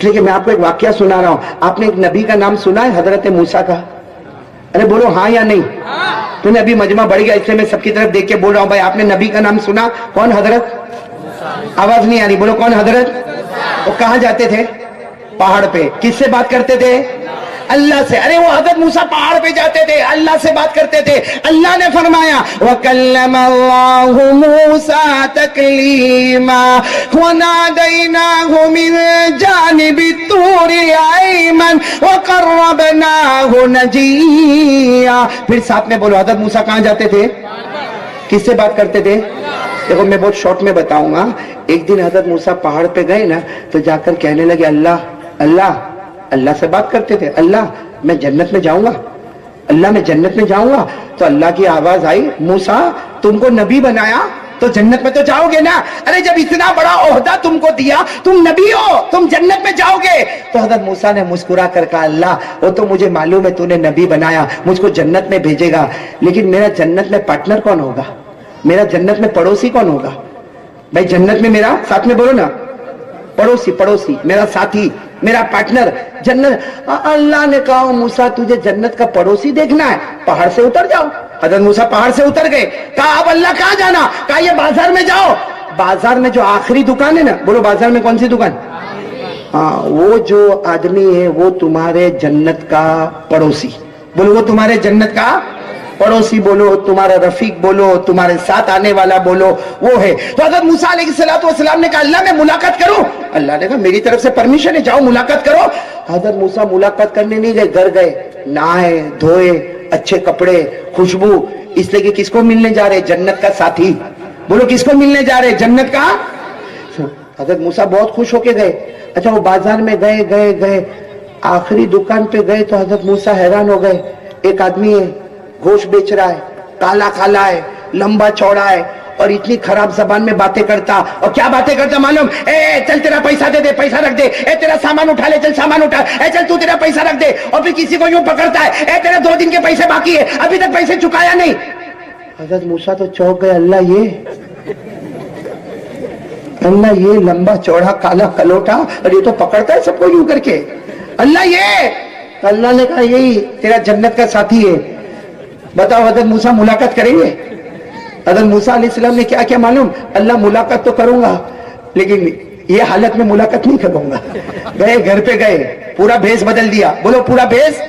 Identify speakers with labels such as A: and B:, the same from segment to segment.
A: اس لیے کہ میں آپ کو ایک واقعہ سنا رہا ہوں. آپ نے ایک نبی کا نام سنا ہے حضرت موسیٰ کا؟ ارے بولو ہاں یا نہیں. تو نے ابھی مجمع بڑھ گیا اس لیے میں سب کی طرف دیکھ کے بول رہا ہوں. بھائی آپ نے نبی کا نام سنا؟ کون حضرت؟ آواز نہیں آ رہی, بولو کون حضرت؟ وہ کہاں جاتے تھے؟ پہاڑ پہ. کس سے بات کرتے تھے؟ اللہ سے. ارے وہ حضرت موسیٰ پہاڑ پہ جاتے تھے, اللہ سے بات کرتے تھے. اللہ نے فرمایا وَكَلَّمَ اللَّهُ مُوسَىٰ تَكْلِيمًا وَنَادَيْنَاهُ مِن جَانِبِ الطُّورِ الْأَيْمَنِ وَقَرَّبْنَاهُ نَجِيًّا. پھر ساتھ میں بولو حضرت موسیٰ کہاں جاتے تھے؟ کس سے بات کرتے تھے؟ دیکھو میں بہت شارٹ میں بتاؤں گا. ایک دن حضرت موسیٰ پہاڑ پہ گئے نا, تو جا کر کہنے لگے اللہ اللہ. اللہ سے بات کرتے تھے, اللہ میں جنت میں جاؤں گا, اللہ میں جنت میں جاؤں گا. تو اللہ کی آواز آئی موسیٰ تم کو نبی بنایا تو جنت میں تو جاؤ گے نا. ارے جب اتنا بڑا عہدہ تم کو دیا, تم نبی ہو, تم جنت میں جاؤ گے. تو حضرت موسیٰ نے مسکرا کر کہا اللہ وہ تو مجھے معلوم ہے تو نے نبی بنایا, مجھ کو جنت میں بھیجے گا, لیکن میرا جنت میں پارٹنر کون ہوگا؟ میرا جنت میں پڑوسی کون ہوگا؟ بھائی جنت میں میرا ساتھ میں بولو نا, پڑوسی پڑوسی میرا ساتھی میرا پارٹنر جنت. اللہ نے کہا موسیٰ تجھے جنت کا پڑوسی دیکھنا ہے, پہاڑ سے اتر جاؤ. حضرت موسیٰ پہاڑ سے اتر گئے. کہا اب اللہ کہاں جانا؟ کہا یہ بازار میں جاؤ. بازار میں جو آخری دکان ہے نا, بولو بازار میں کون سی دکان؟ ہاں وہ جو آدمی ہے وہ تمہارے جنت کا پڑوسی. بولو وہ تمہارے جنت کا پڑوسی, بولو تمہارا رفیق, بولو تمہارے ساتھ آنے والا, بولو وہ ہے. تو حضرت موسیٰ علیہ السلام نے کہا اللہ میں ملاقات کروں؟ اللہ نے کہا میری طرف سے پرمیشن ہے, جاؤ ملاقات کرو. حضرت موسیٰ ملاقات کرنے نہیں گئے, گھر گئے, نہائے دھوئے, اچھے کپڑے, خوشبو, اس لیے کہ کس کو ملنے جا رہے؟ جنت کا ساتھی. بولو کس کو ملنے جا رہے؟ جنت کا. حضرت موسیٰ بہت خوش ہو کے گئے. اچھا وہ بازار میں گئے, آخری دکان پہ گئے تو حضرت موسیٰ حیران ہو گئے. ایک آدمی ہے گوشت بیچ رہا ہے, کالا کالا ہے, لمبا چوڑا ہے, اور اتنی خراب زبان میں باتیں کرتا. اور کیا باتیں کرتا معلوم؟ اے چل تیرا پیسہ دے دے, پیسہ رکھ دے, اے تیرا سامان اٹھا لے, چل سامان اٹھا, اے چل تو تیرا پیسہ رکھ دے. اور پھر کسی کو یوں پکڑتا ہے, اے تیرے 2 دن کے پیسے باقی ہے, ابھی تک پیسے چکایا نہیں. حضرت موسیٰ تو چونک گئے, اللہ یہ لمبا چوڑا کالا کلوٹا, اور یہ تو پکڑتا ہے سب کو یوں کر کے. اللہ یہ, اللہ نے کہا یہی تیرا جنت کا ساتھی ہے. بتاؤ حضرت موسیٰ ملاقات کریں گے؟ حضرت موسیٰ علیہ السلام نے کیا کیا معلوم؟ اللہ ملاقات تو کروں گا لیکن یہ حالت میں ملاقات نہیں کروں گا. گئے گھر پہ گئے, پورا بھیس بدل دیا, بولو پورا بھیس.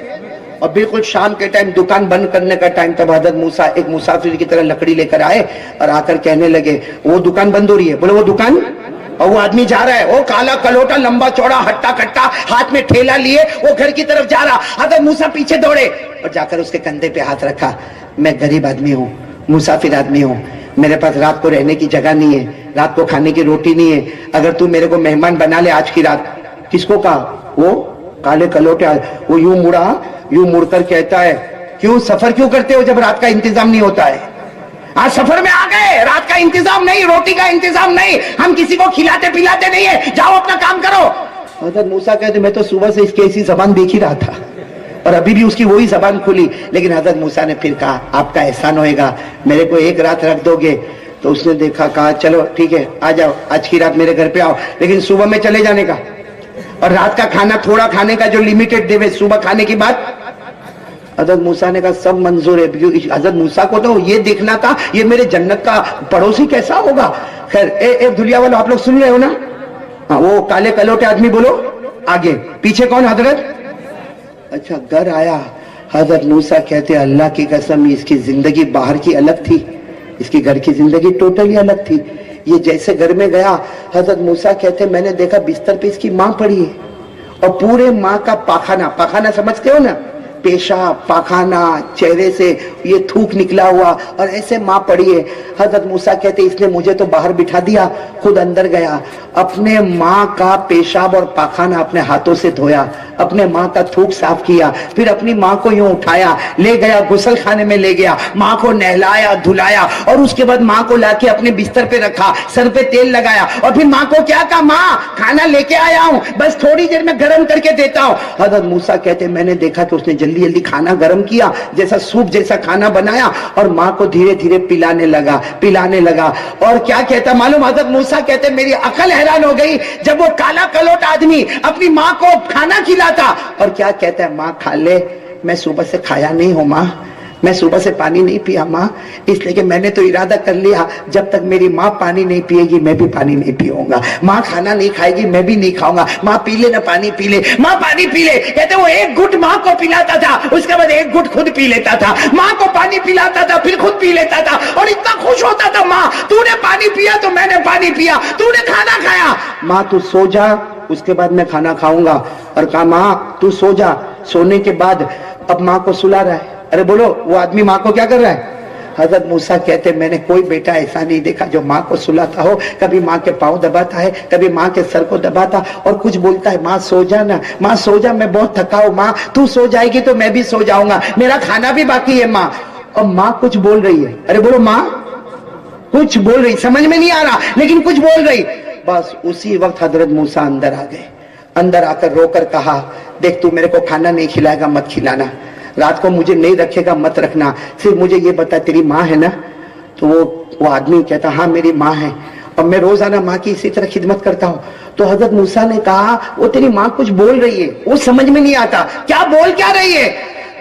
A: اور بالکل شام کے ٹائم دکان بند کرنے کا ٹائم, تب حضرت موسیٰ ایک مسافر کی طرح لکڑی لے کر آئے اور آ کر کہنے لگے وہ دکان بند ہو رہی ہے. بولو وہ دکان. اور وہ آدمی جا رہا ہے, وہ کالا کلوٹا لمبا چوڑا ہٹا کٹا ہاتھ میں ٹھیلا لیے, وہ گھر کی طرف جا رہا. حضرت موسیٰ پیچھے دوڑے اور جا کر اس کے کندھے پہ ہاتھ رکھا. میں غریب آدمی ہوں, مسافر آدمی ہوں, میرے پاس رات کو رہنے کی جگہ نہیں ہے, رات کو کھانے کی روٹی نہیں ہے, اگر تو میرے کو مہمان بنا لے آج کی رات. کس کو کہا؟ وہ کالے کلوٹے. وہ یوں مڑا, یوں مڑ کر کہتا ہے کیوں سفر کیوں کرتے ہو جب رات کا انتظام نہیں ہوتا ہے؟ آج سفر میں آ گئے, رات کا انتظام نہیں, روٹی کا انتظام نہیں, ہم کسی کو کھلاتے پلاتے نہیں ہے, جاؤ اپنا کام کرو. حضرت موسیٰ کہتے میں تو صبح سے اس کی ایسی زبان دیکھ ہی رہا تھا اور ابھی بھی اس کی وہی زبان کھلی. لیکن حضرت موسیٰ نے پھر کہا آپ کا احسان ہوئے گا, میرے کو 1 رات رکھ دو گے؟ تو اس نے دیکھا, کہا چلو ٹھیک ہے آ جاؤ, آج کی رات میرے گھر پہ آؤ, لیکن صبح میں چلے جانے کا, اور رات کا کھانا تھوڑا کھانے کا جو لمیٹڈ دے, صبح کھانے کی بات. حضرت موسیٰ نے کہا سب منظور ہے. حضرت موسیٰ کو تو یہ دیکھنا تھا یہ میرے جنت کا پڑوسی کیسا ہوگا. خیر اے دھلیا والو آپ لوگ سن رہے ہو نا؟ وہ کالے کلوٹے آدمی بولو آگے, پیچھے کون؟ حضرت. اچھا گھر آیا, حضرت موسیٰ کہتے اللہ کی قسم اس کی زندگی باہر کی الگ تھی, اس کی گھر کی زندگی ٹوٹلی الگ تھی. یہ جیسے گھر میں گیا, حضرت موسیٰ کہتے میں نے دیکھا بستر پہ اس کی ماں پڑی ہے, اور پورے ماں کا پاخانہ, پاخانہ سمجھتے ہو نا, پیشاب پاخانہ, چہرے سے یہ تھوک نکلا ہوا, اور ایسے ماں پڑی ہے. حضرت موسیٰ کہتے اس نے مجھے تو باہر بٹھا دیا, خود اندر گیا, اپنے ماں کا پیشاب اور پاخانہ اپنے ہاتھوں سے دھویا, اپنے ماں کا تھوک صاف کیا, پھر اپنی ماں کو یوں اٹھایا, لے گیا غسل خانے میں لے گیا, ماں کو نہلایا دھلایا, اور اس کے بعد ماں کو لا کے اپنے بستر پہ رکھا, سر پہ تیل لگایا, اور پھر ماں کو کیا کہا ماں کھانا لے کے آیا ہوں, بس تھوڑی دیر میں گرم کر کے دیتا ہوں. حضرت موسیٰ کہتے میں نے دیکھا کہ اس نے جلدی जल्दी जल्दी खाना गर्म किया, जैसा सूप जैसा खाना बनाया और माँ को धीरे धीरे पिलाने लगा। और क्या कहता मालूम, हजरत मूसा कहते मेरी अकल हैरान हो गई जब वो काला कलोट आदमी अपनी माँ को खाना खिलाता। और क्या कहता है, माँ खा ले, मैं सुबह से खाया नहीं हूं माँ, मैं सुबह से पानी नहीं पिया माँ, इसलिए कि मैंने तो इरादा कर लिया जब तक मेरी माँ पानी नहीं पिएगी मैं भी पानी नहीं पीऊंगा। माँ खाना नहीं खाएगी मैं भी नहीं खाऊंगा। माँ पी ले ना पानी पी ले, माँ पानी पी ले। कहते वो एक घुट माँ को पिलाता था, उसके बाद एक घुट खुद पी लेता था। माँ को पानी पिलाता था, फिर खुद पी लेता था और इतना खुश होता था, माँ तूने पानी पिया तो मैंने पानी पिया, तूने खाना खाया, माँ तू सो जा उसके बाद मैं खाना खाऊंगा। और कहा माँ तू सो जा। सोने के बाद अब माँ को सुला रहा है। अरे बोलो वो आदमी माँ को क्या कर रहा है? हजरत मूसा कहते मैंने कोई बेटा ऐसा नहीं देखा जो माँ को सुलाता हो, कभी माँ के पाँव दबाता है, कभी माँ के सर को दबाता और कुछ बोलता है माँ सो जा ना, माँ सो जा, मैं बहुत थका हूं माँ, तू सो जाएगी तो मैं भी सो जाऊंगा, मेरा खाना भी बाकी है माँ। और माँ कुछ बोल रही है। अरे बोलो माँ कुछ बोल रही, समझ में नहीं आ रहा लेकिन कुछ बोल रही। बस उसी वक्त हजरत मूसा अंदर आ गए। अंदर आकर रोकर कहा देख तू मेरे को खाना नहीं खिलाएगा मत खिलाना, रात को मुझे नहीं रखेगा मत रखना, सिर्फ मुझे ये बता तेरी माँ है ना? तो वो आदमी कहता हाँ मेरी माँ है और मैं रोजाना माँ की इसी तरह खिदमत करता हूँ। तो हजरत मूसा ने कहा वो तेरी माँ कुछ बोल रही है, वो समझ में नहीं आता क्या बोल क्या रही है।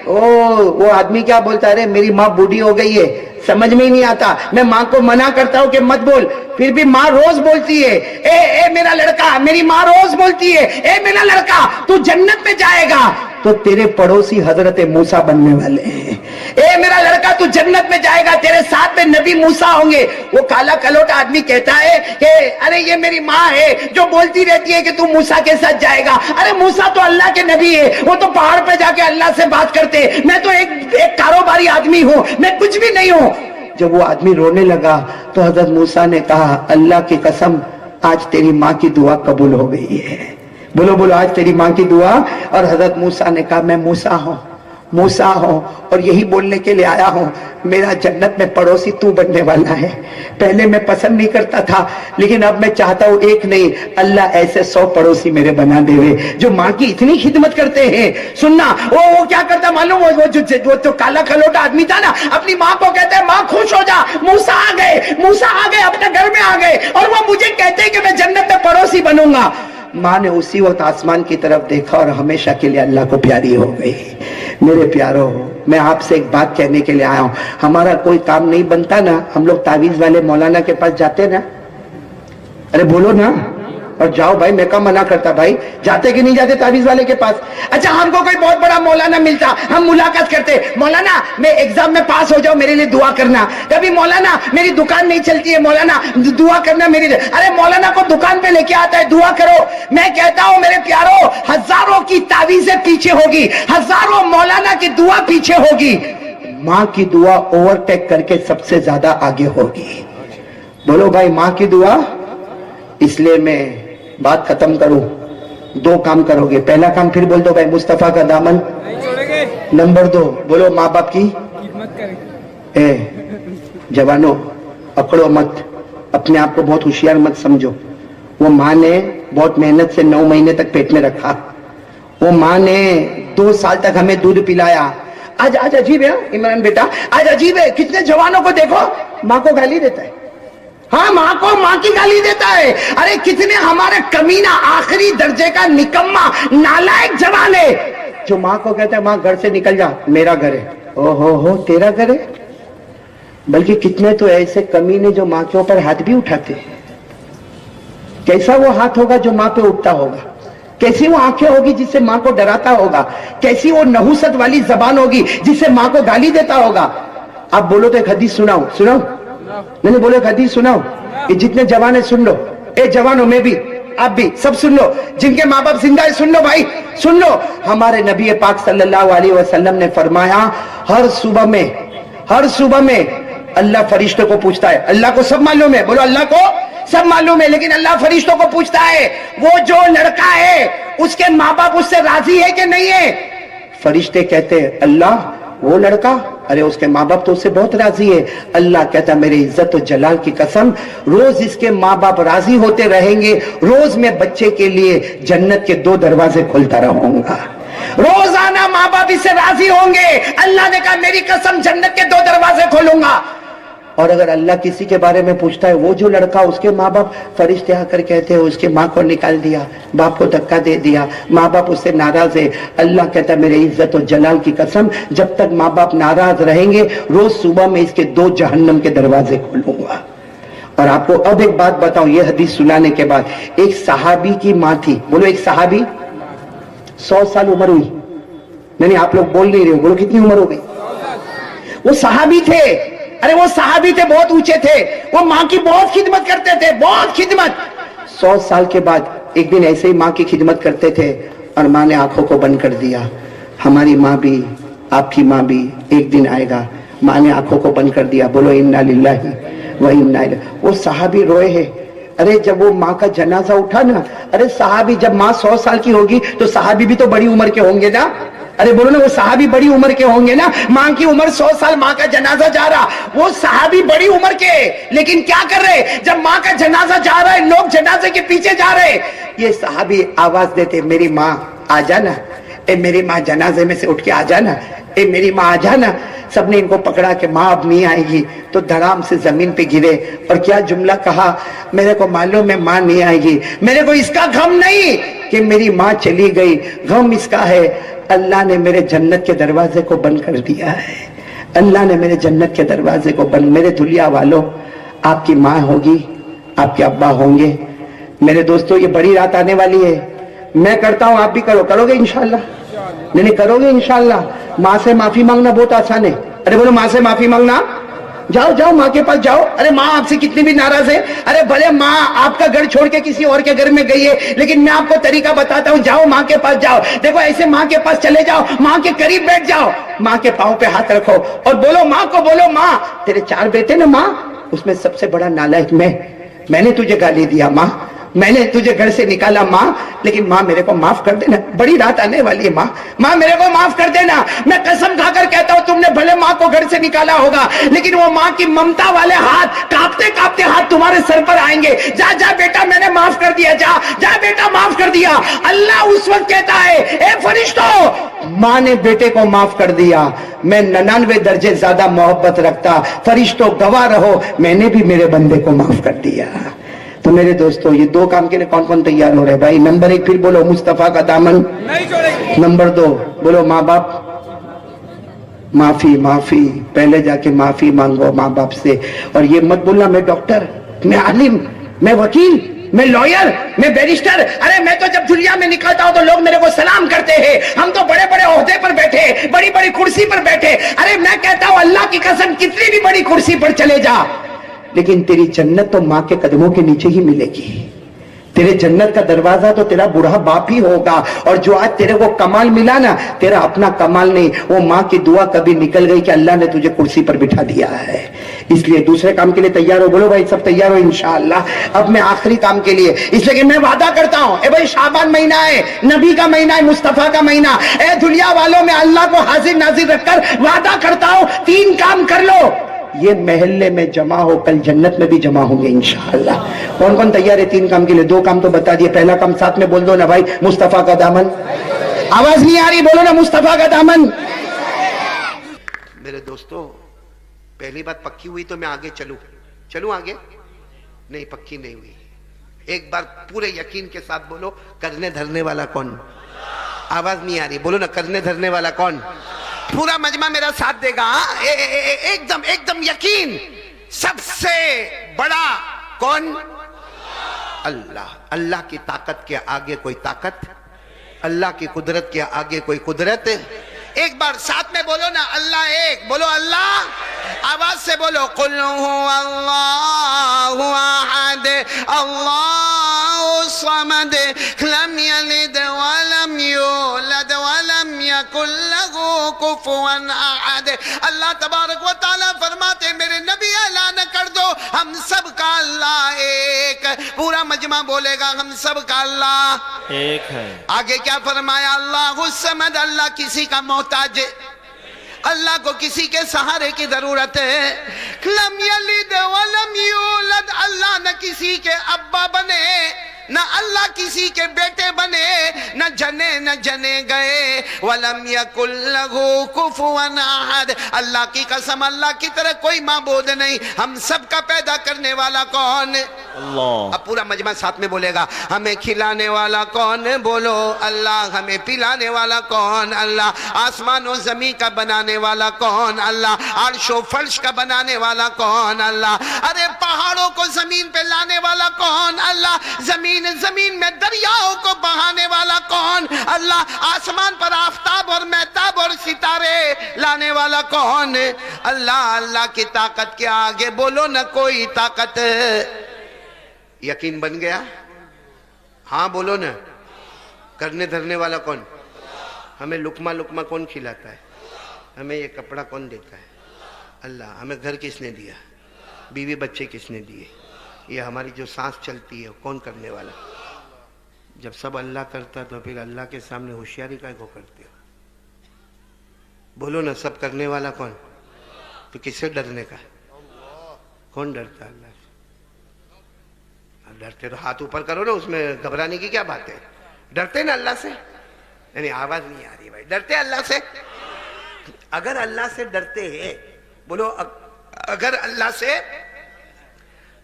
A: वो आदमी क्या बोलता है, अरे मेरी माँ बूढ़ी हो गई है, समझ में ही नहीं आता, मैं माँ को मना करता हूँ कि मत बोल, फिर भी माँ रोज बोलती है ए मेरा लड़का, मेरी माँ रोज बोलती है ए मेरा लड़का तू जन्नत में जाएगा। तो तेरे पड़ोसी हजरत मूसा बनने वाले हैं। ए मेरा लड़का तू जन्नत में जाएगा, तेरे साथ में नबी मूसा होंगे। वो काला कलोट आदमी कहता है कि अरे ये मेरी माँ है जो बोलती रहती है कि तू मूसा के साथ जाएगा। अरे मूसा तो अल्लाह के नबी है, वो तो पहाड़ पे जाके अल्लाह से बात करते, मैं तो एक कारोबारी आदमी हूँ, मैं कुछ भी नहीं हूँ। जब वो आदमी रोने लगा तो हजरत मूसा ने कहा अल्लाह की कसम आज तेरी माँ की दुआ कबूल हो गई है। बोलो बोलो आज तेरी माँ की दुआ। और हजरत मूसा ने कहा मैं मूसा हूं और यही बोलने के लिए आया हूं, मेरा जन्नत में पड़ोसी तू बनने वाला है। पहले मैं पसंद नहीं करता था लेकिन अब मैं चाहता हूं एक नहीं अल्लाह ऐसे 100 पड़ोसी मेरे बना देवे जो माँ की इतनी खिदमत करते हैं। सुनना वो क्या करता मालूम, वो जो काला खलोटा आदमी था ना, अपनी माँ को कहते हैं माँ खुश हो जा, मूसा आ गए अपने घर में आ गए और वो मुझे कहते हैं कि मैं जन्नत में पड़ोसी बनूंगा। माँ ने उसी वक्त आसमान की तरफ देखा और हमेशा के लिए अल्लाह को प्यारी हो गई। मेरे प्यारो मैं आपसे एक बात कहने के लिए आया हूं, हमारा कोई काम नहीं बनता ना, हम लोग तावीज वाले मौलाना के पास जाते ना। अरे बोलो ना, और जाओ भाई, मैं कब मना करता भाई, जाते कि नहीं जाते तावीज वाले के पास। अच्छा हमको कोई बहुत बड़ा मौलाना मिलता, हम मुलाकात करते, मौलाना मैं एग्जाम में पास हो जाऊं मेरे लिए दुआ करना। कभी मौलाना मेरी दुकान नहीं चलती है, मौलाना दुआ करना मेरी। अरे मौलाना को दुकान पे लेके आता है, दुआ करो। मैं कहता हूं मेरे प्यारो हजारों की तावीजें पीछे होगी, हजारों मौलाना की दुआ पीछे होगी, माँ की दुआ ओवरटेक करके सबसे ज्यादा आगे होगी। बोलो भाई माँ की दुआ। इसलिए मैं बात खत्म करूं, 2 काम करोगे। पहला काम फिर बोल दो भाई, मुस्तफा का दामन नहीं छोड़ेंगे। नंबर 2 बोलो माँ बाप की खिदमत करेंगे। जवानों अकड़ो मत, अपने आप को बहुत होशियार मत समझो। वो माँ ने बहुत मेहनत से 9 महीने तक पेट में रखा, वो माँ ने 2 साल तक हमें दूध पिलाया। आज अजीब है इमरान बेटा, आज अजीब है, कितने जवानों को देखो माँ को गाली देता है। हाँ माँ को माँ की गाली देता है। अरे कितने हमारे कमीना आखिरी दर्जे का निकम्मा नालायक जवान है जो माँ को कहता है माँ घर से निकल जा, मेरा घर है। हो तेरा घर है। बल्कि कितने तो ऐसे कमीने जो माँ के ऊपर हाथ भी उठाते हैं। कैसा वो हाथ होगा जो माँ पे उठता होगा, कैसी वो आंखें होगी जिससे माँ को डराता होगा, कैसी वो नहुसत वाली जबान होगी जिससे माँ को गाली देता होगा। आप बोलो तो एक हदीस सुनाओ नहीं बोलो एक हदीस सुनाओ। ये जितने जवान है सुन लो, ए जवानों में भी आप भी सब सुन लो, जिनके माँ बाप जिंदा है सुन लो भाई, सुन लो। हमारे नबी पाक सल्लल्लाहु अलैहि वसल्लम ने फरमाया हर सुबह में अल्लाह फरिश्तों को पूछता है। अल्लाह को सब मालूम है, बोलो अल्लाह को सब मालूम है, लेकिन अल्लाह फरिश्तों को पूछता है वो जो लड़का है उसके माँ बाप उससे राजी है कि नहीं है। फरिश्ते कहते हैं अल्लाह वो लड़का, अरे उसके माँ बाप तो उससे बहुत राजी है। अल्लाह कहता मेरे इज्जत और जलाल की कसम, रोज इसके माँ बाप राजी होते रहेंगे, रोज मैं बच्चे के लिए जन्नत के 2 दरवाजे खोलता रहूंगा। रोजाना मेरा माँ बाप इससे राजी होंगे। अल्लाह ने कहा मेरी कसम जन्नत के 2 दरवाजे खोलूंगा। और अगर अल्लाह किसी के बारे में पूछता है, वो जो लड़का उसके माँ बाप फरिश्ते आकर कहते हैं उसके माँ को निकाल दिया, बाप को धक्का दे दिया, माँ बाप उससे नाराज है, अल्लाह कहता है मेरे इज्जत और जलाल की कसम जब तक माँ बाप नाराज रहेंगे रोज सुबह में इसके 2 जहन्नम के दरवाजे खोलूंगा। और आपको अब एक बात बताऊं, ये हदीस सुनाने के बाद, एक सहाबी की माँ थी, बोलो एक सहाबी, 100 साल उम्र हुई, नहीं आप लोग बोल नहीं रहे हो, बोलो कितनी उम्र हो गई? वो सहाबी थे, अरे वो सहाबी थे, बहुत ऊंचे थे, वो माँ की बहुत खिदमत करते थे, बहुत खिदमत। 100 साल के बाद एक दिन ऐसे ही माँ की खिदमत करते थे और माँ ने आंखों को बंद कर दिया। हमारी माँ भी, आपकी माँ भी एक दिन आएगा। माँ ने आंखों को बंद कर दिया, बोलो इन्ना लिल्लाहि व इन्ना इलैहि। वो सहाबी रोए हैं। अरे जब वो माँ का जनाजा उठा ना, अरे सहाबी, जब माँ 100 साल की होगी तो सहाबी भी तो बड़ी उम्र के होंगे ना, अरे बोलो ना, वो सहाबी बड़ी उम्र के होंगे ना। माँ की उम्र 100 साल, माँ का जनाजा जा रहा, वो सहाबी बड़ी उम्र के, लेकिन क्या कर रहे, जब माँ का जनाजा जा रहा है लोग जनाजे के पीछे जा रहे, ये सहाबी आवाज देते मेरी माँ आ जाना, ए मेरी माँ जनाजे में से उठ के आ जाना, ए मेरी माँ आ जाना। सबने इनको पकड़ा कि माँ अब नहीं आएगी, तो धड़ाम से जमीन पे गिरे और क्या जुमला कहा, मेरे को मालूम है माँ नहीं आएगी, मेरे को इसका गम नहीं कि मेरी माँ चली गई, गम इसका है अल्लाह ने मेरे जन्नत के दरवाजे को बंद कर दिया है, अल्लाह ने मेरे जन्नत के दरवाजे को बंद। मेरे दुलिया वालों, आपकी माँ होगी, आपके अब्बा होंगे, मेरे दोस्तों ये बड़ी रात आने वाली है, मैं करता हूं आप भी करो, करोगे इंशाल्लाह? नहीं करोगे इंशाल्लाह? माँ से माफी मांगना बहुत आसान है, अरे बोलो माँ से माफी मांगना, जाओ जाओ माँ के पास जाओ। अरे माँ आपसे कितनी भी नाराज है, अरे भले माँ आपका घर छोड़ के किसी और के घर में गई है, लेकिन मैं आपको तरीका बताता हूँ, जाओ माँ के पास जाओ, देखो ऐसे माँ के पास चले जाओ, माँ के करीब बैठ जाओ, माँ के पाँव पे हाथ रखो और बोलो माँ को, बोलो माँ तेरे 4 बेटे ना माँ, उसमें सबसे बड़ा नालायक मैंने तुझे गाली दिया माँ, मैंने तुझे घर से निकाला माँ, लेकिन माँ मेरे को माफ कर देना, बड़ी रात आने वाली है माँ, माँ मेरे को माफ कर देना। मैं कसम खाकर कहता हूँ तुमने भले माँ को घर से निकाला होगा, लेकिन वो माँ की ममता वाले हाथ, कांपते कांपते हाथ तुम्हारे सर पर आएंगे। जा जा बेटा मैंने माफ कर दिया, जा जा बेटा माफ कर दिया। अल्लाह उस वक्त कहता है ए फरिश्तों, माँ ने बेटे को माफ कर दिया, मैं 99 दर्जे ज्यादा मोहब्बत रखता, फरिश्तों गवाह रहो मैंने भी मेरे बंदे को माफ कर दिया। तो मेरे दोस्तों ये 2 काम के लिए कौन कौन तैयार हो रहे हैं भाई? नंबर 1 फिर बोलो मुस्तफा का दामन नहीं छोड़ेंगे। नंबर 2 बोलो माँ बाप माफी, माफी पहले जाके माफी मांगो माँ बाप से। और ये मत बोलना मैं डॉक्टर, मैं आलिम, मैं वकील, मैं लॉयर, मैं बैरिस्टर, अरे मैं तो जब दुनिया में निकलता हूं तो लोग मेरे को सलाम करते हैं, हम तो बड़े बड़े ओहदे पर बैठे, बड़ी बड़ी कुर्सी पर बैठे। अरे मैं कहता हूं अल्लाह की कसम कितनी भी बड़ी कुर्सी पर चले जा, लेकिन तेरी जन्नत तो माँ के कदमों के नीचे ही मिलेगी। तेरे जन्नत का दरवाजा तो तेरा बूढ़ा बाप ही होगा। और जो आज तेरे को कमाल मिला ना, तेरा अपना कमाल नहीं, वो माँ की दुआ कभी निकल गई कि अल्लाह ने तुझे कुर्सी पर बिठा दिया है। इसलिए दूसरे काम के लिए तैयार हो, बोलो भाई सब तैयार हो इंशाअल्लाह। अब मैं आखिरी काम के लिए, इसलिए कि मैं वादा करता हूं, ए भाई शाबान महीना है, नबी का महीना है, मुस्तफा का महीना, ए दुनिया वालों में अल्लाह को हाजिर नाजिर रखकर वादा करता हूं 3 काम कर लो, ये महल्ले में जमा हो, कल जन्नत में भी जमा होंगे इंशाअल्लाह। कौन कौन तैयार है 3 काम के लिए? 2 काम तो बता दिए, पहला काम साथ में बोल दो ना भाई, मुस्तफा का दामन। आवाज नहीं आ रही, बोलो ना मुस्तफा का दामन। मेरे दोस्तों पहली बात पक्की हुई तो मैं आगे चलूं आगे? नहीं पक्की नहीं हुई। एक बार पूरे यकीन के साथ बोलो, करने धरने वाला कौन? आवाज नहीं आ रही, बोलो ना करने धरने वाला कौन? पूरा मजमा मेरा साथ देगा। एकदम एकदम यकीन। सबसे बड़ा कौन? अल्लाह। अल्लाह की ताकत के आगे कोई ताकत, अल्लाह की कुदरत के आगे कोई कुदरत। एक बार साथ में बोलो ना, अल्लाह एक, बोलो अल्लाह। आवाज से बोलो, कुल हुवल्लाहु अहद अल्लाहु समद लम यलिद वलम यूलद वलम यकुल लहू कुफुवन अहद। अल्लाह तबारक व तआला फरमाते मेरे नबी ऐलान कर दो, हम सब का अल्लाह एक। पूरा मजमा बोलेगा हम सब का अल्लाह एक है। आगे क्या फरमाया? अल्लाहु समद, अल्लाह किसी का मोहताज, अल्लाह को किसी के सहारे की जरूरत है। लम यलिद वलम यूलद, अल्लाह न किसी के अब्बा बने
B: نہ اللہ کسی کے بیٹے بنے، نہ جنے گئے، وَلَمْ يَكُنْ لَهُ كُفُوًا أَحَدٌ، اللہ کی قسم اللہ کی طرح کوئی معبود نہیں۔ ہم سب کا پیدا کرنے والا کون؟ اللہ۔ اب پورا مجمع ساتھ میں بولے گا، ہمیں کھلانے والا کون؟ بولو اللہ۔ ہمیں پلانے والا کون؟ اللہ۔ آسمان و زمین کا بنانے والا کون؟ اللہ۔ عرش و فرش کا بنانے والا کون؟ اللہ۔ ارے پہاڑوں کو زمین پہ لانے والا کون؟ اللہ۔ زمین میں دریاؤں کو بہانے والا کون؟ اللہ۔ آسمان پر آفتاب اور مہتاب اور ستارے لانے والا کون؟ اللہ۔ اللہ کی طاقت کے آگے بولو نہ کوئی طاقت۔ یقین بن گیا؟ ہاں بولو نا۔ کرنے دھرنے والا کون؟ ہمیں لقمہ کون کھلاتا ہے؟ ہمیں یہ کپڑا کون دیتا ہے؟ اللہ۔ ہمیں گھر کس نے دیا؟ بیوی بچے کس نے دیے؟ یہ ہماری جو سانس چلتی ہے کون کرنے والا؟ جب سب اللہ کرتا تو پھر اللہ کے سامنے ہوشیاری کا کو کرتے ہو؟ بولو نا، سب کرنے والا کون؟ تو کس سے ڈرنے کا؟ کون ڈرتا اللہ سے؟ ڈرتے تو ہاتھ اوپر کرو نا، اس میں گھبرانے کی کیا بات ہے؟ ڈرتے نا اللہ سے؟ یعنی آواز نہیں آ رہی بھائی، ڈرتے اللہ سے؟ اگر اللہ سے ڈرتے ہیں، بولو اگر اللہ سے،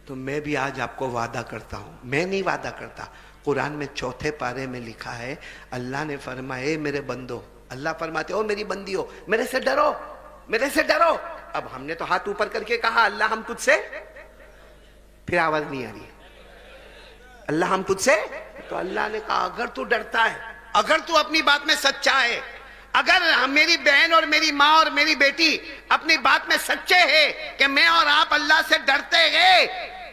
B: تو میں بھی آج آپ کو وعدہ کرتا ہوں، میں نہیں وعدہ کرتا، قرآن میں 4 پارے میں لکھا ہے، اللہ نے فرمایا اے میرے بندو، اللہ فرماتے او میری بندی ہو، میرے سے ڈرو، میرے سے ڈرو۔ اب ہم نے تو ہاتھ اوپر کر کے کہا اللہ ہم تجھ سے، پھر آواز نہیں آ رہی ہے، اللہ ہم تجھ سے، تو اللہ نے کہا اگر تو ڈرتا ہے، اگر تو اپنی بات میں سچا ہے، اگر میری بہن اور میری ماں اور میری بیٹی اپنی بات میں سچے ہیں کہ میں اور آپ اللہ سے ڈرتے ہیں،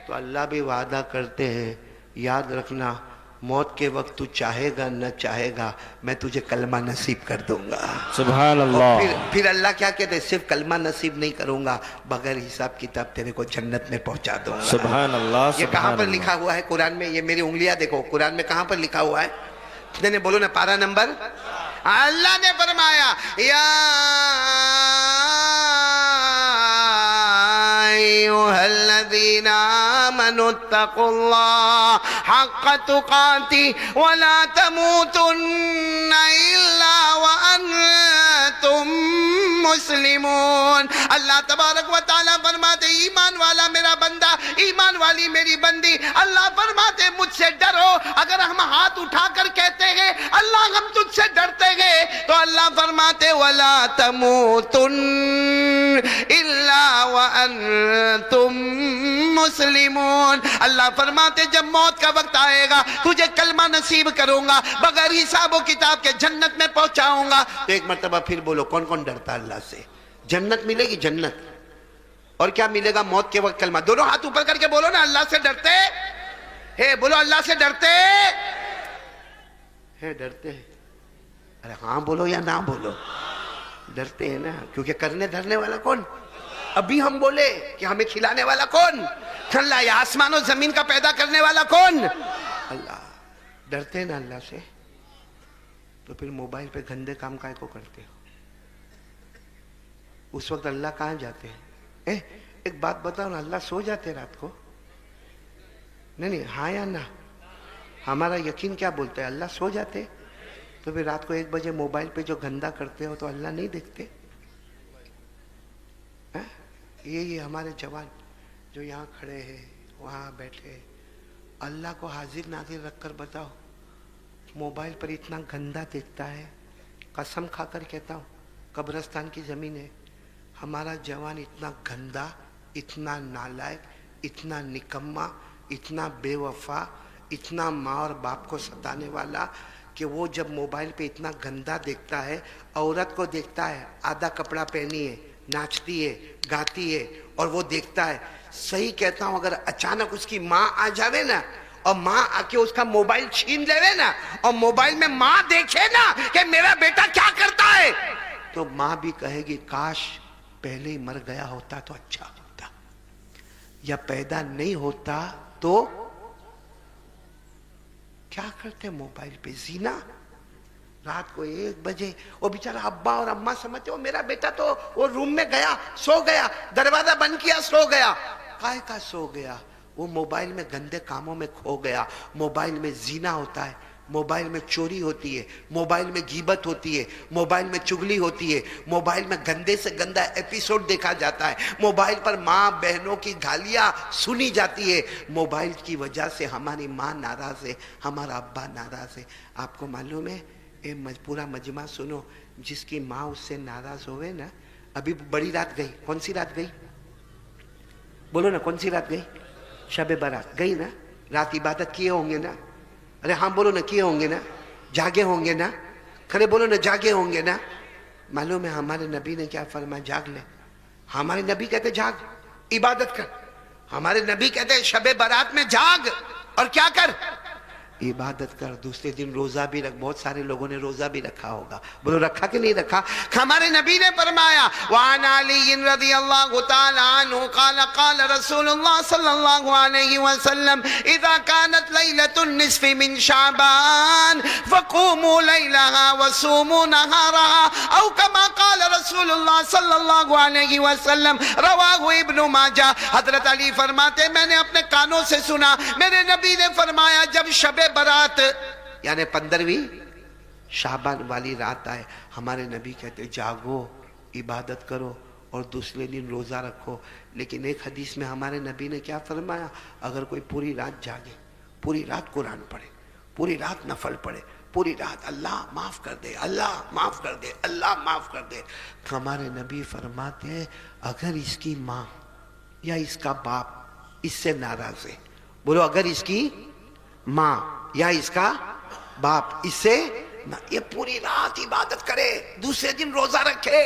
B: تو اللہ بھی وعدہ کرتے ہیں، یاد رکھنا موت کے وقت تو چاہے گا نہ چاہے گا میں تجھے کلمہ نصیب کر دوں گا۔ سبحان اللہ۔ پھر اللہ کیا کہتے ہیں؟ صرف کلمہ نصیب نہیں کروں گا، بغیر حساب کتاب تیرے کو جنت میں پہنچا دوں گا۔ سبحان اللہ۔ یہ کہاں پر لکھا ہوا ہے قرآن میں؟ یہ میری انگلیاں دیکھو، قرآن میں کہاں پر لکھا ہوا ہے؟ نہیں بولو نا، پارا نمبر۔ اللہ نے فرمایا یا ایھا الذین آمنوا اتقوا اللہ حق تقاتہ ولا تموتن الا وانتم مسلمون۔ اللہ تبارک و تعالیٰ فرماتے ایمان والا میرا بندہ، ایمان والی میری بندی، اللہ فرماتے مجھ سے ڈرو۔ اگر ہم ہاتھ اٹھا کر کہتے ہیں اللہ ہم تجھ سے ڈرتے ہیں، تو اللہ فرماتے وَلَا تَمُوتُنَّ إِلَّا وَأَنْتُمْ مسلمون۔ اللہ فرماتے جب موت کا وقت آئے گا تجھے کلمہ نصیب کروں گا، بغیر حساب و کتاب کے جنت میں پہنچاؤں گا۔ تو ایک مرتبہ پھر بولو کون کون ڈرتا اللہ سے؟ جنت ملے گی، جنت، اور کیا ملے گا؟ موت کے وقت کلمہ۔ دونوں ہاتھ اوپر کر کے بولو نا، اللہ سے ڈرتے ہے، بولو اللہ سے ڈرتے ہے، ڈرتے ہیں۔ ارے ہاں بولو یا نہ بولو، ڈرتے ہیں نا، کیونکہ کرنے دھرنے والا کون؟ ابھی ہم بولے کہ ہمیں کھلانے والا کون؟ اللہ۔ یا آسمان و زمین کا پیدا کرنے والا کون؟ اللہ۔ ڈرتے ہیں نا اللہ سے، تو پھر موبائل پہ گندے کام کائے کو کرتے ہو؟ اس وقت اللہ کہاں جاتے ہیں؟ ایک بات بتاؤ نا، اللہ سو جاتے رات کو؟ نہیں، ہاں یا نہ؟ ہمارا یقین کیا بولتا ہے؟ اللہ سو جاتے؟ تو پھر رات کو 1 بجے موبائل پہ جو گندا کرتے ہو تو اللہ نہیں دیکھتے؟ یہ ہمارے جوان جو یہاں کھڑے ہیں، وہاں بیٹھے، اللہ کو حاضر ناظر رکھ کر بتاؤ، موبائل پر اتنا گندا دیکھتا ہے، قسم کھا کر کہتا ہوں قبرستان کی زمین ہے، ہمارا جوان اتنا گندا، اتنا نالائق، اتنا نکما، اتنا بے وفا، اتنا ماں اور باپ کو ستانے والا کہ وہ جب موبائل پہ اتنا گندا دیکھتا ہے، عورت کو دیکھتا ہے آدھا کپڑا پہنی ہے، ناچتی ہے، گاتی ہے، اور وہ دیکھتا ہے۔ صحیح کہتا ہوں، اگر اچانک اس کی ماں آ جاوے نا، اور ماں آ کے اس کا موبائل چھین لے نا، اور موبائل میں ماں دیکھے نا کہ میرا بیٹا کیا کرتا ہے، تو ماں بھی کہے گی کاش پہلے ہی مر گیا ہوتا تو اچھا ہوتا، یا پیدا نہیں ہوتا تو کیا کرتے موبائل پہ زینا۔ رات کو 1 بجے وہ بیچارہ ابا اور اماں سمجھتے ہو میرا بیٹا تو وہ روم میں گیا، سو گیا، دروازہ بند کیا، سو گیا۔ کائے کا سو گیا؟ وہ موبائل میں گندے کاموں میں کھو گیا. موبائل میں زنا ہوتا ہے, موبائل میں چوری ہوتی ہے, موبائل میں غیبت ہوتی ہے, موبائل میں چغلی ہوتی ہے, موبائل میں گندے سے گندا ایپیسوڈ دیکھا جاتا ہے, موبائل پر ماں بہنوں کی گالیاں سنی جاتی ہے. موبائل کی وجہ سے ہماری ماں ناراض ہے, ہمارا ابا ناراض ہے. آپ کو معلوم ہے پورا مجمع سنو, جس کی ماں اس سے ناراض ہوئے نا, ابھی بڑی رات گئی, کون سی رات گئی بولو نا, کون سی رات گئی؟ شب برات گئی نا. رات عبادت کیے ہوں گے نا, ارے ہاں بولو نا, کیے ہوں گے نا, جاگے ہوں گے نا, کھڑے بولو نا, جاگے ہوں گے نا. معلوم ہے ہمارے نبی نے کیا فرمایا؟ جاگ لے. ہمارے نبی کہتے جاگ, عبادت کر. ہمارے نبی کہتے شب برات میں جاگ اور کیا کر؟ عبادت کر. دوسرے دن روزہ بھی رکھ. بہت سارے لوگوں نے روزہ بھی رکھا ہوگا, بولو رکھا کہ نہیں رکھا؟ ہمارے نبی نے فرمایا وعن علی رضی اللہ تعالی عنہ قال قال رسول اللہ صلی اللہ علیہ وسلم اذا كانت لیلۃ النصف من شعبان فقوموا لیلها وصوموا نهارها او كما قال رسول اللہ صلی اللہ علیہ وسلم رواہ ابن ماجہ. حضرت علی فرماتے میں نے اپنے کانوں سے سنا, میرے نبی نے فرمایا جب شب برات یعنی 15ویں شعبان والی رات آئے, ہمارے نبی کہتے جاگو, عبادت کرو اور دوسرے دن روزہ رکھو. لیکن ایک حدیث میں ہمارے نبی نے کیا فرمایا؟ اگر کوئی پوری رات جاگے, پوری رات قرآن پڑھے, پوری رات نفل پڑھے, پوری رات اللہ معاف کر دے, اللہ معاف کر دے, اللہ معاف کر دے. ہمارے نبی فرماتے ہیں اگر اس کی ماں یا اس کا باپ اس سے ناراض ہے, بولو اگر اس کی ماں یا اس کا باپ اس سے, یہ پوری رات عبادت کرے, دوسرے دن روزہ رکھے.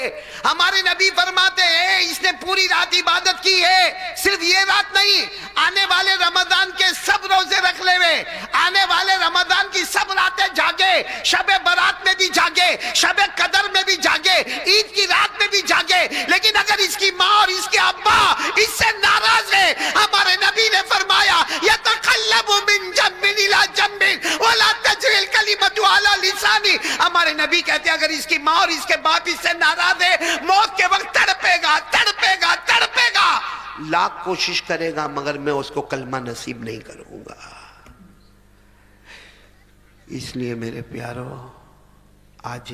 B: ہمارے نبی فرماتے ہیں اس نے پوری رات عبادت کی ہے, صرف یہ رات نہیں, آنے والے رمضان کے سب روزے رکھ لے ہوئے, آنے والے رمضان کی سب راتیں جاگے, شب برات میں بھی جاگے, شب قدر میں بھی جاگے, عید کی رات میں بھی جاگے. لیکن اگر اس کی ماں اور اس کے ابا اس سے ناراض ہے, ہمارے نبی نے فرمایا یتقلب من جنب الى جنب ولا تجری الکلمۃ علی لسانی. ہمارے نبی کہتے ہیں اگر اس کی ماں اور اس کے باپ اس سے ناراض ہے, موت کے وقت تڑپے گا, تڑپے گا, تڑپے گا, لاکھ کوشش کرے گا مگر میں اس کو کلمہ نصیب نہیں کروں گا. اس لیے میرے پیارو, آج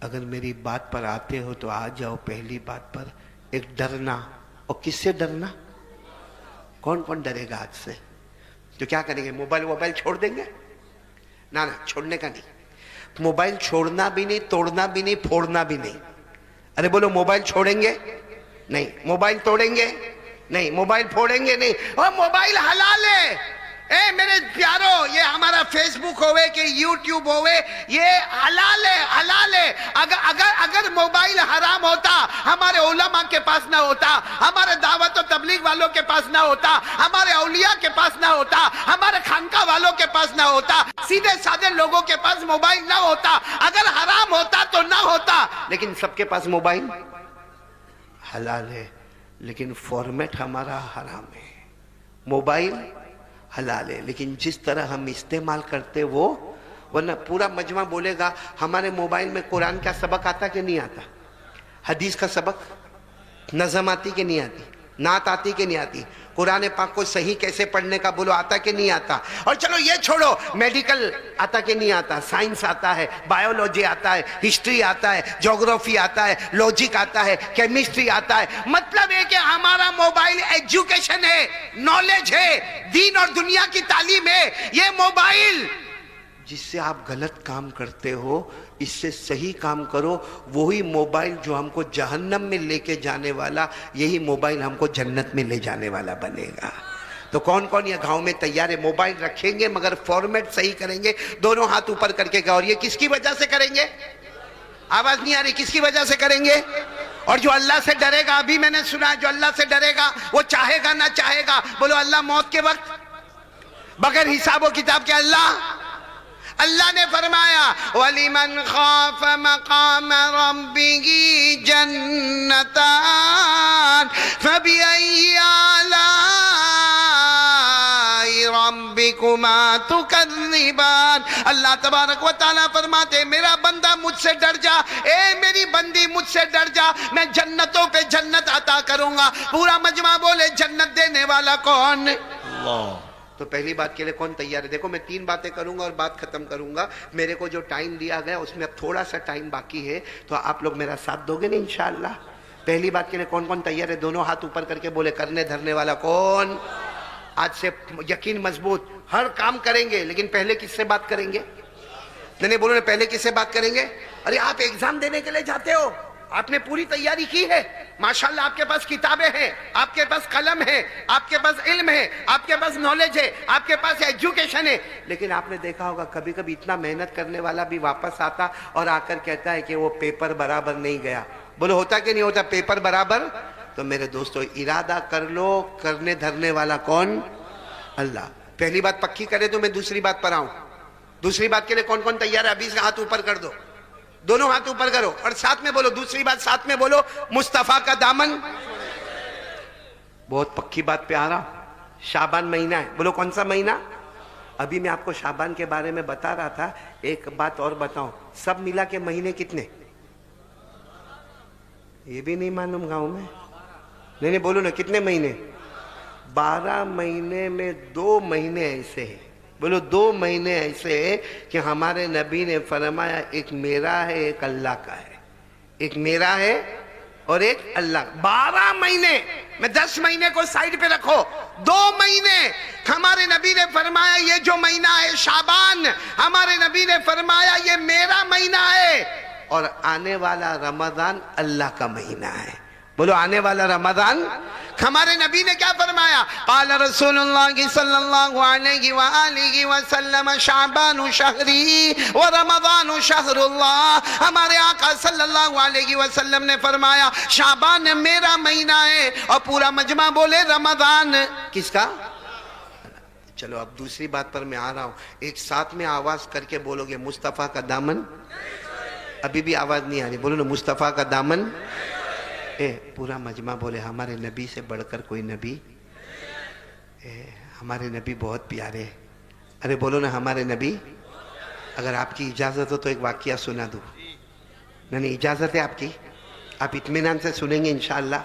B: اگر میری بات پر آتے ہو تو آ جاؤ. پہلی بات پر ایک ڈرنا, اور کس سے ڈرنا؟ کون کون ڈرے گا آج سے؟ تو کیا کریں گے؟ موبائل چھوڑ دیں گے؟ نہ چھوڑنے کا نہیں. موبائل چھوڑنا بھی نہیں, توڑنا بھی نہیں, پھوڑنا بھی نہیں. ارے بولو موبائل چھوڑیں گے نہیں, موبائل توڑیں گے نہیں, موبائل پھوڑیں گے نہیں. اور موبائل حلال ہے. اے میرے پیارو, یہ ہمارا فیس بک ہوئے کہ یوٹیوب ہوئے, یہ حلال ہے, حلال ہے. اگر موبائل حرام ہوتا, ہمارے علماء کے پاس نہ ہوتا, ہمارے دعوت و تبلیغ والوں کے پاس نہ ہوتا, ہمارے اولیاء کے پاس نہ ہوتا, ہمارے خانقاہ والوں کے پاس نہ ہوتا, سیدھے سادے لوگوں کے پاس موبائل نہ ہوتا. اگر حرام ہوتا تو نہ ہوتا. لیکن سب کے پاس موبائل حلال ہے, لیکن فارمیٹ ہمارا حرام ہے. موبائل حلال ہے, لیکن جس طرح ہم استعمال کرتے وہ, ورنہ پورا مجمع بولے گا ہمارے موبائل میں قرآن کا سبق آتا کہ نہیں آتا, حدیث کا سبق, نظم آتی کہ نہیں آتی, نعت آتی کہ نہیں آتی, قرآن پاک کو صحیح کیسے پڑھنے کا بولو آتا کہ نہیں آتا. اور چلو یہ چھوڑو, میڈیکل آتا کہ نہیں آتا, سائنس آتا ہے, بایولوجی آتا ہے, ہسٹری آتا ہے, جغرافی آتا ہے, لاجک آتا ہے, کیمسٹری آتا ہے. مطلب ہے کہ ہمارا موبائل ایجوکیشن ہے, نالج ہے, دین اور دنیا کی تعلیم ہے. یہ موبائل جس سے آپ غلط کام کرتے ہو, اس سے صحیح کام کرو. وہی موبائل جو ہم کو جہنم میں لے کے جانے والا, یہی موبائل ہم کو جنت میں لے جانے والا بنے گا. تو کون کون یہ گاؤں میں تیار ہے؟ موبائل رکھیں گے مگر فارمیٹ صحیح کریں گے. دونوں ہاتھ اوپر کر کے گا. اور یہ کس کی وجہ سے کریں گے؟ آواز نہیں آ رہی, کس کی وجہ سے کریں گے؟ اور جو اللہ سے ڈرے گا, ابھی میں نے سنا, جو اللہ سے ڈرے گا وہ چاہے گا نہ چاہے گا, بولو اللہ موت کے وقت بغیر حساب و کتاب کے. اللہ نے فرمایا وَلِمَنْ خَافَ مَقَامَ رَبِّهِ جَنَّتَانِ فَبِأَيِّ آلَاءِ رَبِّكُمَا تُكَذِّبَانِ. اللہ تبارک و تعالیٰ فرماتے میرا بندہ مجھ سے ڈر جا, اے میری بندی مجھ سے ڈر جا, میں جنتوں پہ جنت عطا کروں گا. پورا مجمع بولے جنت دینے والا کون؟ اللہ. تو پہلی بات کے لیے کون تیار ہے؟ دیکھو میں 3 باتیں کروں گا اور بات ختم کروں گا. میرے کو جو ٹائم دیا گیا اس میں اب تھوڑا سا ٹائم باقی ہے, تو آپ لوگ میرا ساتھ دو گے نا انشاءاللہ؟ پہلی بات کے لیے کون کون تیار ہے؟ دونوں ہاتھ اوپر کر کے بولے کرنے دھرنے والا کون؟ آج سے یقین مضبوط, ہر کام کریں گے لیکن پہلے کس سے بات کریں گے؟ نہیں بولو نا, پہلے کس سے بات کریں گے؟ ارے آپ ایگزام دینے کے لیے جاتے ہو, آپ نے پوری تیاری کی ہے, ماشاءاللہ آپ کے پاس کتابیں ہیں, آپ کے پاس قلم ہے, آپ کے پاس علم ہے, آپ کے پاس نالج ہے, آپ کے پاس ایجوکیشن ہے, لیکن آپ نے دیکھا ہوگا کبھی کبھی اتنا محنت کرنے والا بھی واپس آتا اور آ کر کہتا ہے کہ وہ پیپر برابر نہیں گیا. بولو ہوتا کہ نہیں ہوتا پیپر برابر؟ تو میرے دوستو ارادہ کر لو, کرنے دھرنے والا کون؟ اللہ. پہلی بات پکی کرے تو میں دوسری بات پر آؤں. دوسری بات کے لیے کون کون تیار ہے؟ ابھی سے ہاتھ اوپر کر دو, دونوں ہاتھ اوپر کرو اور ساتھ میں بولو, دوسری بات ساتھ میں بولو, مصطفیٰ کا دامن. بہت پکی بات پہ آ رہا ہوں. شعبان مہینہ ہے, بولو کون سا مہینہ؟ ابھی میں آپ کو شعبان کے بارے میں بتا رہا تھا. ایک بات اور بتاؤں, سب ملا کے مہینے کتنے؟ یہ بھی نہیں معلوم گاؤں میں؟ نہیں بولو نا, کتنے مہینے؟ 12 مہینے میں 2 مہینے ایسے ہیں, بولو 2 مہینے ایسے ہیں کہ ہمارے نبی نے فرمایا ایک میرا ہے ایک اللہ کا ہے. ایک میرا ہے اور ایک اللہ. 12 مہینے میں 10 مہینے کو سائیڈ پہ رکھو, 2 مہینے ہمارے نبی نے فرمایا یہ جو مہینہ ہے شعبان, ہمارے نبی نے فرمایا یہ میرا مہینہ ہے, اور آنے والا رمضان اللہ کا مہینہ ہے. بولو آنے والا رمضان. ہمارے نبی نے کیا فرمایا؟ قال رسول اللہ صلی اللہ علیہ وآلہ وسلم شعبان شہری ورمضان شہر اللہ. ہمارے آقا صلی اللہ علیہ وسلم نے فرمایا شعبان میرا مہینہ ہے, اور پورا مجمع بولے رمضان کس کا؟ چلو اب دوسری بات پر میں آ رہا ہوں. ایک ساتھ میں آواز کر کے بولو گے مصطفیٰ کا دامن. ابھی بھی آواز نہیں آ رہی, بولو نا مصطفیٰ کا دامن. پورا مجمع بولے ہمارے نبی سے بڑھ کر کوئی نبی. ہمارے نبی بہت پیارے. ارے بولو نا ہمارے نبی. اگر آپ کی اجازت ہو تو ایک واقعہ سنا دوں. نہیں اجازت ہے آپ کی؟ آپ اطمینان سے سنیں گے انشاءاللہ,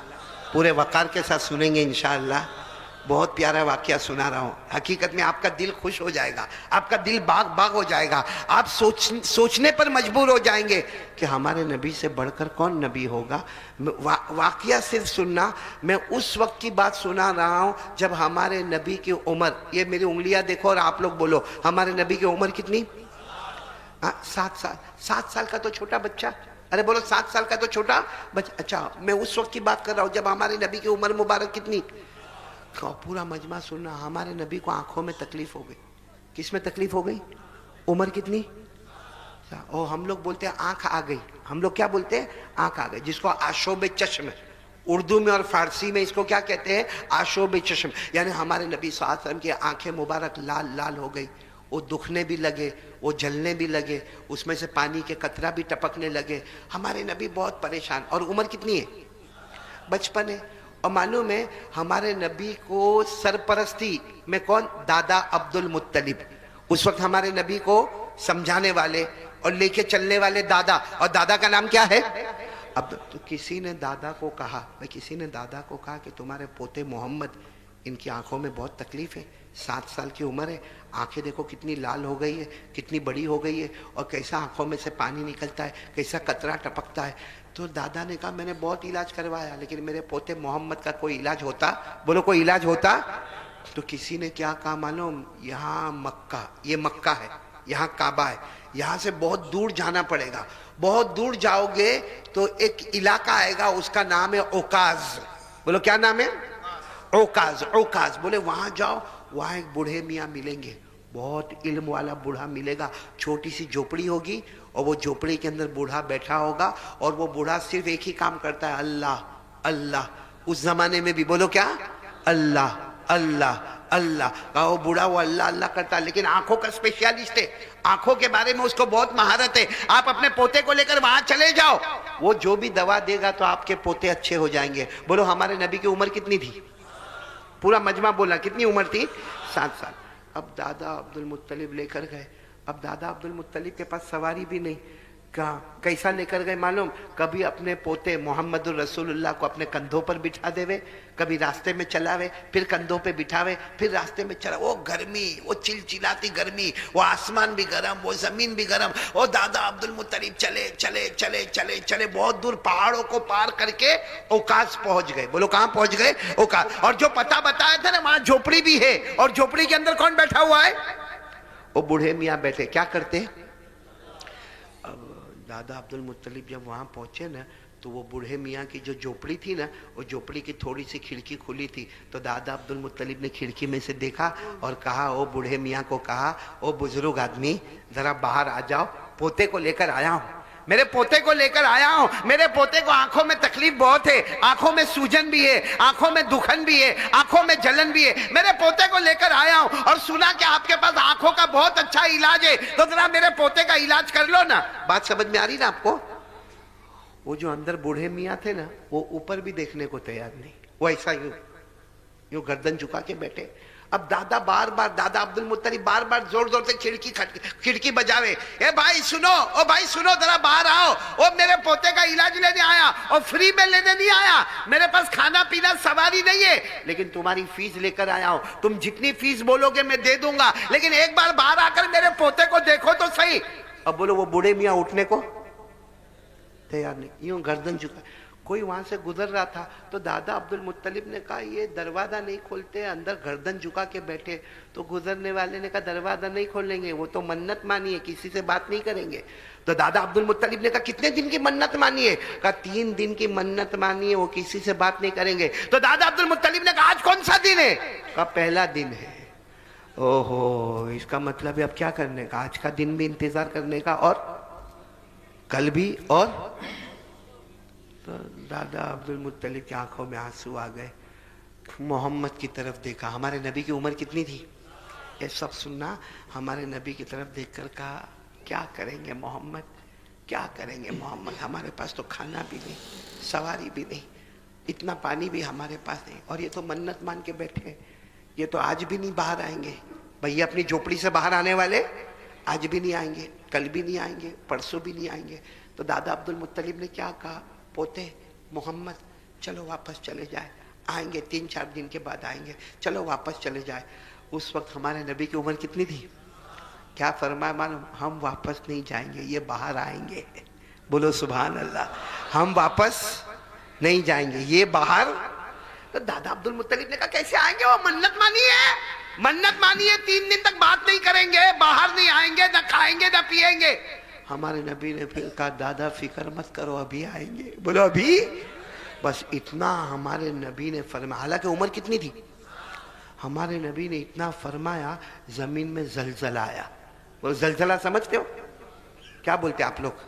B: پورے وقار کے ساتھ سنیں گے انشاءاللہ. بہت پیارا واقعہ سنا رہا ہوں. حقیقت میں آپ کا دل خوش ہو جائے گا, آپ کا دل باغ ہو جائے گا. آپ سوچنے پر مجبور ہو جائیں گے کہ ہمارے نبی سے بڑھ کر کون نبی ہوگا. واقعہ صرف سننا. میں اس وقت کی بات سنا رہا ہوں جب ہمارے نبی کی عمر, یہ میری انگلیاں دیکھو اور آپ لوگ بولو ہمارے نبی کی عمر کتنی؟ 7 سال. 7 سال کا تو چھوٹا بچہ. ارے بولو 7 سال کا تو چھوٹا بچہ. اچھا میں اس وقت کی بات کر رہا ہوں جب ہمارے نبی کی عمر مبارک کتنی. پورا مجمع سننا. ہمارے نبی کو آنکھوں میں تکلیف ہو گئی. کس میں تکلیف ہو گئی؟ عمر کتنی؟ اور ہم لوگ بولتے ہیں آنکھ آ گئی. ہم لوگ کیا بولتے ہیں؟ آنکھ آ گئی, جس کو آشوب چشم, اردو میں اور فارسی میں اس کو کیا کہتے ہیں؟ آشوب چشم. یعنی ہمارے نبی صلی اللہ علیہ وسلم کی آنکھیں مبارک لال ہو گئی. وہ دکھنے بھی لگے, وہ جلنے بھی لگے, اس میں سے پانی کے قطرہ بھی ٹپکنے لگے. ہمارے نبی بہت پریشان. اور عمر کتنی ہے؟ بچپن ہے. اور معلوم ہے ہمارے نبی کو سرپرستی میں کون؟ دادا عبد المطلب. اس وقت ہمارے نبی کو سمجھانے والے اور لے کے چلنے والے دادا, اور دادا کا نام کیا ہے؟ اب تو کسی نے دادا کو کہا کہ تمہارے پوتے محمد, ان کی آنکھوں میں بہت تکلیف ہے, 7 سال کی عمر ہے, آنکھیں دیکھو کتنی لال ہو گئی ہے, کتنی بڑی ہو گئی ہے, اور کیسا آنکھوں میں سے پانی نکلتا ہے, کیسا قطرہ ٹپکتا ہے. تو دادا نے کہا میں نے بہت علاج کروایا لیکن میرے پوتے محمد کا کوئی علاج ہوتا؟ بولو کوئی علاج ہوتا؟ تو کسی نے کیا کہا معلوم؟ یہاں مکہ, یہ مکہ ہے, یہاں کعبہ ہے, یہاں سے بہت دور جانا پڑے گا. بہت دور جاؤ گے تو ایک علاقہ آئے گا, اس کا نام ہے اوکاز. بولو کیا نام ہے؟ اوکاز. بولے وہاں جاؤ, وہاں ایک بوڑھے میاں ملیں گے, بہت علم والا بوڑھا ملے گا. چھوٹی سی جھوپڑی ہوگی اور وہ جھوپڑی کے اندر بوڑھا بیٹھا ہوگا, اور وہ بوڑھا صرف ایک ہی کام کرتا ہے, اللہ اللہ. اس زمانے میں بھی بولو کیا؟ اللہ اللہ اللہ. وہ بوڑھا وہ اللہ اللہ کرتا ہے, لیکن آنکھوں کا اسپیشلسٹ ہے, آنکھوں کے بارے میں اس کو بہت مہارت ہے. آپ اپنے پوتے کو لے کر وہاں چلے جاؤ, وہ جو بھی دوا دے گا تو آپ کے پوتے اچھے ہو جائیں گے. بولو ہمارے نبی کی عمر کتنی تھی؟ پورا مجمع بولا کتنی عمر تھی؟ 7 سال. اب دادا عبد المطلب لے کر گئے. اب دادا عبد المطلب کے پاس سواری بھی نہیں, क्या कैसा लेकर गए मालूम? कभी अपने पोते मोहम्मद रसूलुल्लाह को अपने कंधों पर बिठा देवे, कभी रास्ते में चलावे, फिर कंधों पे बिठावे, फिर रास्ते में चला। वो गर्मी, वो चिलचिलाती गर्मी, वो आसमान भी गर्म, वो जमीन भी गर्म। वो दादा अब्दुल मुत्तलिब चले चले चले चले चले बहुत दूर पहाड़ों को पार करके औकास पहुंच गए। बोलो कहां पहुंच गए? औकास। और जो पता बताया था ना, वहां झोपड़ी भी है, और झोपड़ी के अंदर कौन बैठा हुआ है? वो बूढ़े मियाँ बैठे। क्या करते? दादा अब्दुल मुत्तलिब जब वहाँ पहुँचे ना, तो वो बूढ़े मियाँ की जो झोपड़ी थी ना, वो झोपड़ी की थोड़ी सी खिड़की खुली थी। तो दादा अब्दुल मुत्तलिब ने खिड़की में से देखा और कहा, ओ बूढ़े मियाँ को कहा, ओ बुजुर्ग आदमी जरा बाहर आ जाओ, पोते को लेकर आया हूँ, मेरे पोते को लेकर आया हूं। मेरे पोते को आंखों में तकलीफ बहुत है, आंखों में सूजन भी है, आंखों में दुखन भी है, आंखों में जलन भी है। मेरे पोते को लेकर आया हूं और सुना कि आपके पास आंखों का बहुत अच्छा इलाज है, तो जरा मेरे पोते का इलाज कर लो ना। बात समझ में आ रही ना आपको? वो जो अंदर बूढ़े मियाँ थे ना, वो ऊपर भी देखने को तैयार नहीं, वो ऐसा यूं गर्दन झुका के बैठे। अब दादा बार बार, दादा अब्दुल मुत्तलिब बार बार जोर जोर से खिड़की बजावे, ए भाई सुनो, ओ भाई सुनो, जरा बाहर आओ, ओ मेरे पोते का इलाज लेने आया, और फ्री में लेने नहीं आया, मेरे पास खाना पीना सवारी नहीं है, लेकिन तुम्हारी फीस लेकर आया हूं। तुम जितनी फीस बोलोगे मैं दे दूंगा, लेकिन एक बार बाहर आकर मेरे पोते को देखो तो सही। अब बोलो वो बूढ़े मियाँ उठने को तैयार नहीं, यूं गर्दन झुका। कोई वहां से गुजर रहा था, तो दादा अब्दुल मुत्तलिब ने कहा, ये दरवाजा नहीं खोलते, अंदर गर्दन झुका के बैठे। तो गुजरने वाले ने कहा, दरवाजा नहीं खोलेंगे, वो तो मन्नत मानी है, किसी से बात नहीं करेंगे। तो दादा अब्दुल मुत्तलिब ने कहा, कितने दिन की मन्नत मानी है? कहा 3 दिन की मन्नत मानी है, वो किसी से बात नहीं करेंगे। तो दादा अब्दुल मुत्तलिब ने कहा, आज कौन सा दिन है? कहा पहला दिन है। ओहो, इसका मतलब है अब क्या करने का? आज का दिन भी इंतजार करने का, और कल भी, और तो दादा अब्दुल मुत्तलिब की आंखों में आंसू आ गए। मोहम्मद की तरफ देखा। हमारे नबी की उम्र कितनी थी? ये सब सुनना। हमारे नबी की तरफ देखकर कहा, क्या करेंगे मोहम्मद, क्या करेंगे मोहम्मद, हमारे पास तो खाना भी नहीं, सवारी भी नहीं, इतना पानी भी हमारे पास नहीं, और ये तो मन्नत मान के बैठे, ये तो आज भी नहीं बाहर आएंगे। भैया अपनी झोपड़ी से बाहर आने वाले आज भी नहीं आएंगे, कल भी नहीं आएंगे, परसों भी नहीं आएंगे। तो दादा अब्दुल मुत्तलिब ने क्या कहा, पोते मोहम्मद चलो वापस चले जाए, आएंगे 3-4 दिन के बाद आएंगे, चलो वापस चले जाए। उस वक्त हमारे नबी की उम्र कितनी थी? क्या फरमाया मालूम? हम वापस नहीं जाएंगे, ये बाहर आएंगे। बोलो सुभान अल्लाह। हम वापस नहीं जाएंगे, ये बाहर। तो दादा अब्दुल मुत्तलिब ने कहा, कैसे आएंगे? वो मन्नत मानी है, मन्नत मानी है, 3 दिन तक बात नहीं करेंगे, बाहर नहीं आएंगे, न खाएंगे न पिएंगे। हमारे नबी ने फिर कहा, दादा फिक्र मत करो, अभी आएंगे। बोलो अभी। बस इतना हमारे नबी ने फरमाया। हालांकि उम्र कितनी थी? हमारे नबी ने इतना फरमाया, जमीन में जलजला आया। बोलो जलजला समझते हो? क्या बोलते आप लोग?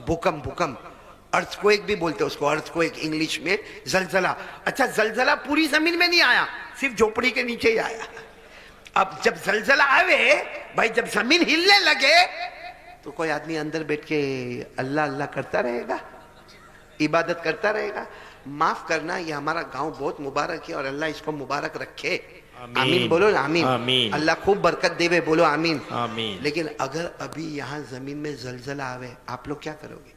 B: भूकंप, भूकंप, अर्थक्वेक भी बोलते हैं उसको, अर्थक्वेक इंग्लिश में, जलजला। अच्छा, जलजला पूरी जमीन में नहीं आया, सिर्फ झोपड़ी के नीचे ही आया। अब जब जलजला आवे भाई, जब जमीन हिलने लगे, तो कोई आदमी अंदर बैठ के अल्लाह अल्लाह करता रहेगा, इबादत करता रहेगा? माफ करना, ये हमारा गांव बहुत मुबारक है, और अल्लाह इसको मुबारक रखे। आमीन बोलो ना, आमीन, आमीन। अल्लाह खूब बरकत देवे, बोलो आमीन, आमीन। लेकिन अगर अभी यहाँ जमीन में जलजला आवे, आप लोग क्या करोगे?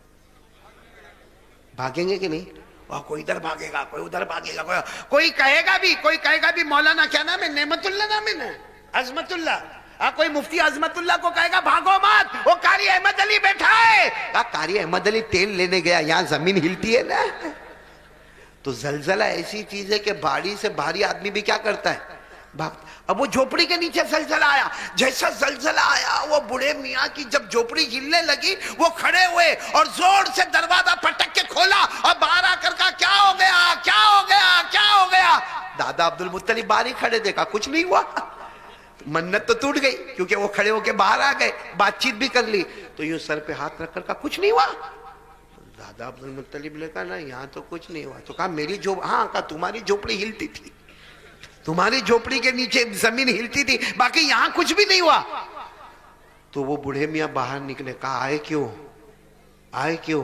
B: भागेंगे कि नहीं? वह कोई इधर भागेगा, कोई उधर भागेगा, कोई कहेगा भी मौलाना, क्या नाम है, नेमतुल्ला नाम है ना, अजमतुल्ला, कोई मुफ्ती अजमतुल्ला को कहेगा भागो मत, वो कारी अहमद अली बैठा है। कारी अहमद अली तेल लेने गया, यहाँ जमीन हिलती है ना। तो जलजला ऐसी चीज है कि भारी से भारी आदमी भी क्या करता है, भागता। अब वो झोपड़ी के नीचे जलजला आया। जैसा जलजला आया, वो बूढ़े मियाँ की जब झोपड़ी हिलने लगी, वो खड़े हुए और जोर से दरवाजा पटक के खोला, और बाहर आकर कहा, क्या हो गया, क्या हो गया, क्या हो गया? दादा अब्दुल मुत्तलिब बाहर ही खड़े, देखा कुछ नहीं हुआ। मन्नत तो टूट गई, क्योंकि वो खड़े होके बाहर आ गए, बातचीत भी कर ली। तो यूं सर पे हाथ रखकर कहा, कुछ नहीं हुआ। दादा अब्दुल मुत्तलिब ने कहा, ना यहाँ तो कुछ नहीं हुआ। तो कहा मेरी हाँ, कहा तुम्हारी झोपड़ी हिलती थी, तुम्हारी झोपड़ी के नीचे जमीन हिलती थी, बाकी यहाँ कुछ भी नहीं हुआ। तो वो बूढ़े मियाँ बाहर निकले। कहा आए क्यों, आए क्यों?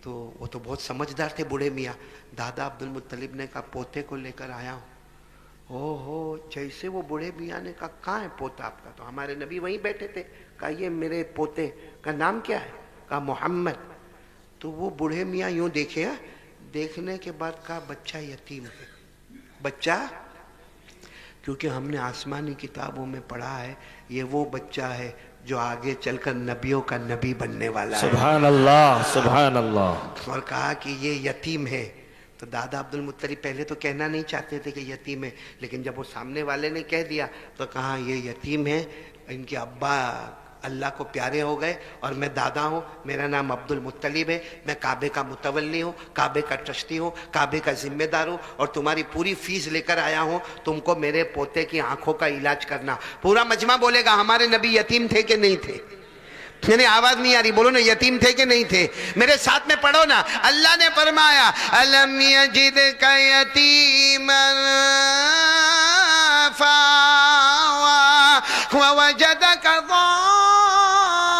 B: तो वो तो बहुत समझदार थे बूढ़े मियाँ। दादा अब्दुल मुत्तलिब ने कहा, पोते को लेकर आया हूँ। ओहो, जैसे वो बूढ़े मियाँ ने कहा, कहाँ है पोता आपका? तो हमारे नबी वहीं बैठे थे। कहा ये मेरे पोते का नाम क्या है? कहा मोहम्मद। तो वो बूढ़े मियाँ यूं देखे, देखने के बाद कहा बच्चा यतीम है। बच्चा, क्योंकि हमने आसमानी किताबों में पढ़ा है ये वो बच्चा है जो आगे चलकर नबियों का नबी बनने वाला है।
C: सुभान अल्लाह, सुभान अल्लाह।
B: और कहा कि ये यतीम है। तो दादा अब्दुल मुत्तलिब पहले तो कहना नहीं चाहते थे कि यतीम है, लेकिन जब वो सामने वाले ने कह दिया तो कहा ये यतीम है, इनके अब्बा अल्लाह को प्यारे हो गए और मैं दादा हूँ, मेरा नाम अब्दुल मुत्तलिब है, मैं काबे का मुतवल्ली हूँ, काबे का ट्रस्टी हूँ, काबे का जिम्मेदार हूँ और तुम्हारी पूरी फीस लेकर आया हूँ, तुमको मेरे पोते की आंखों का इलाज करना। पूरा मजमा बोलेगा हमारे नबी यतीम थे कि नहीं थे? मैंने आवाज नहीं आ रही, बोलो ना, यतीम थे कि नहीं थे? मेरे साथ में पढ़ो ना। अल्लाह ने फरमाया अलम यजिदका यतीमन फावा ववजदका ضالًا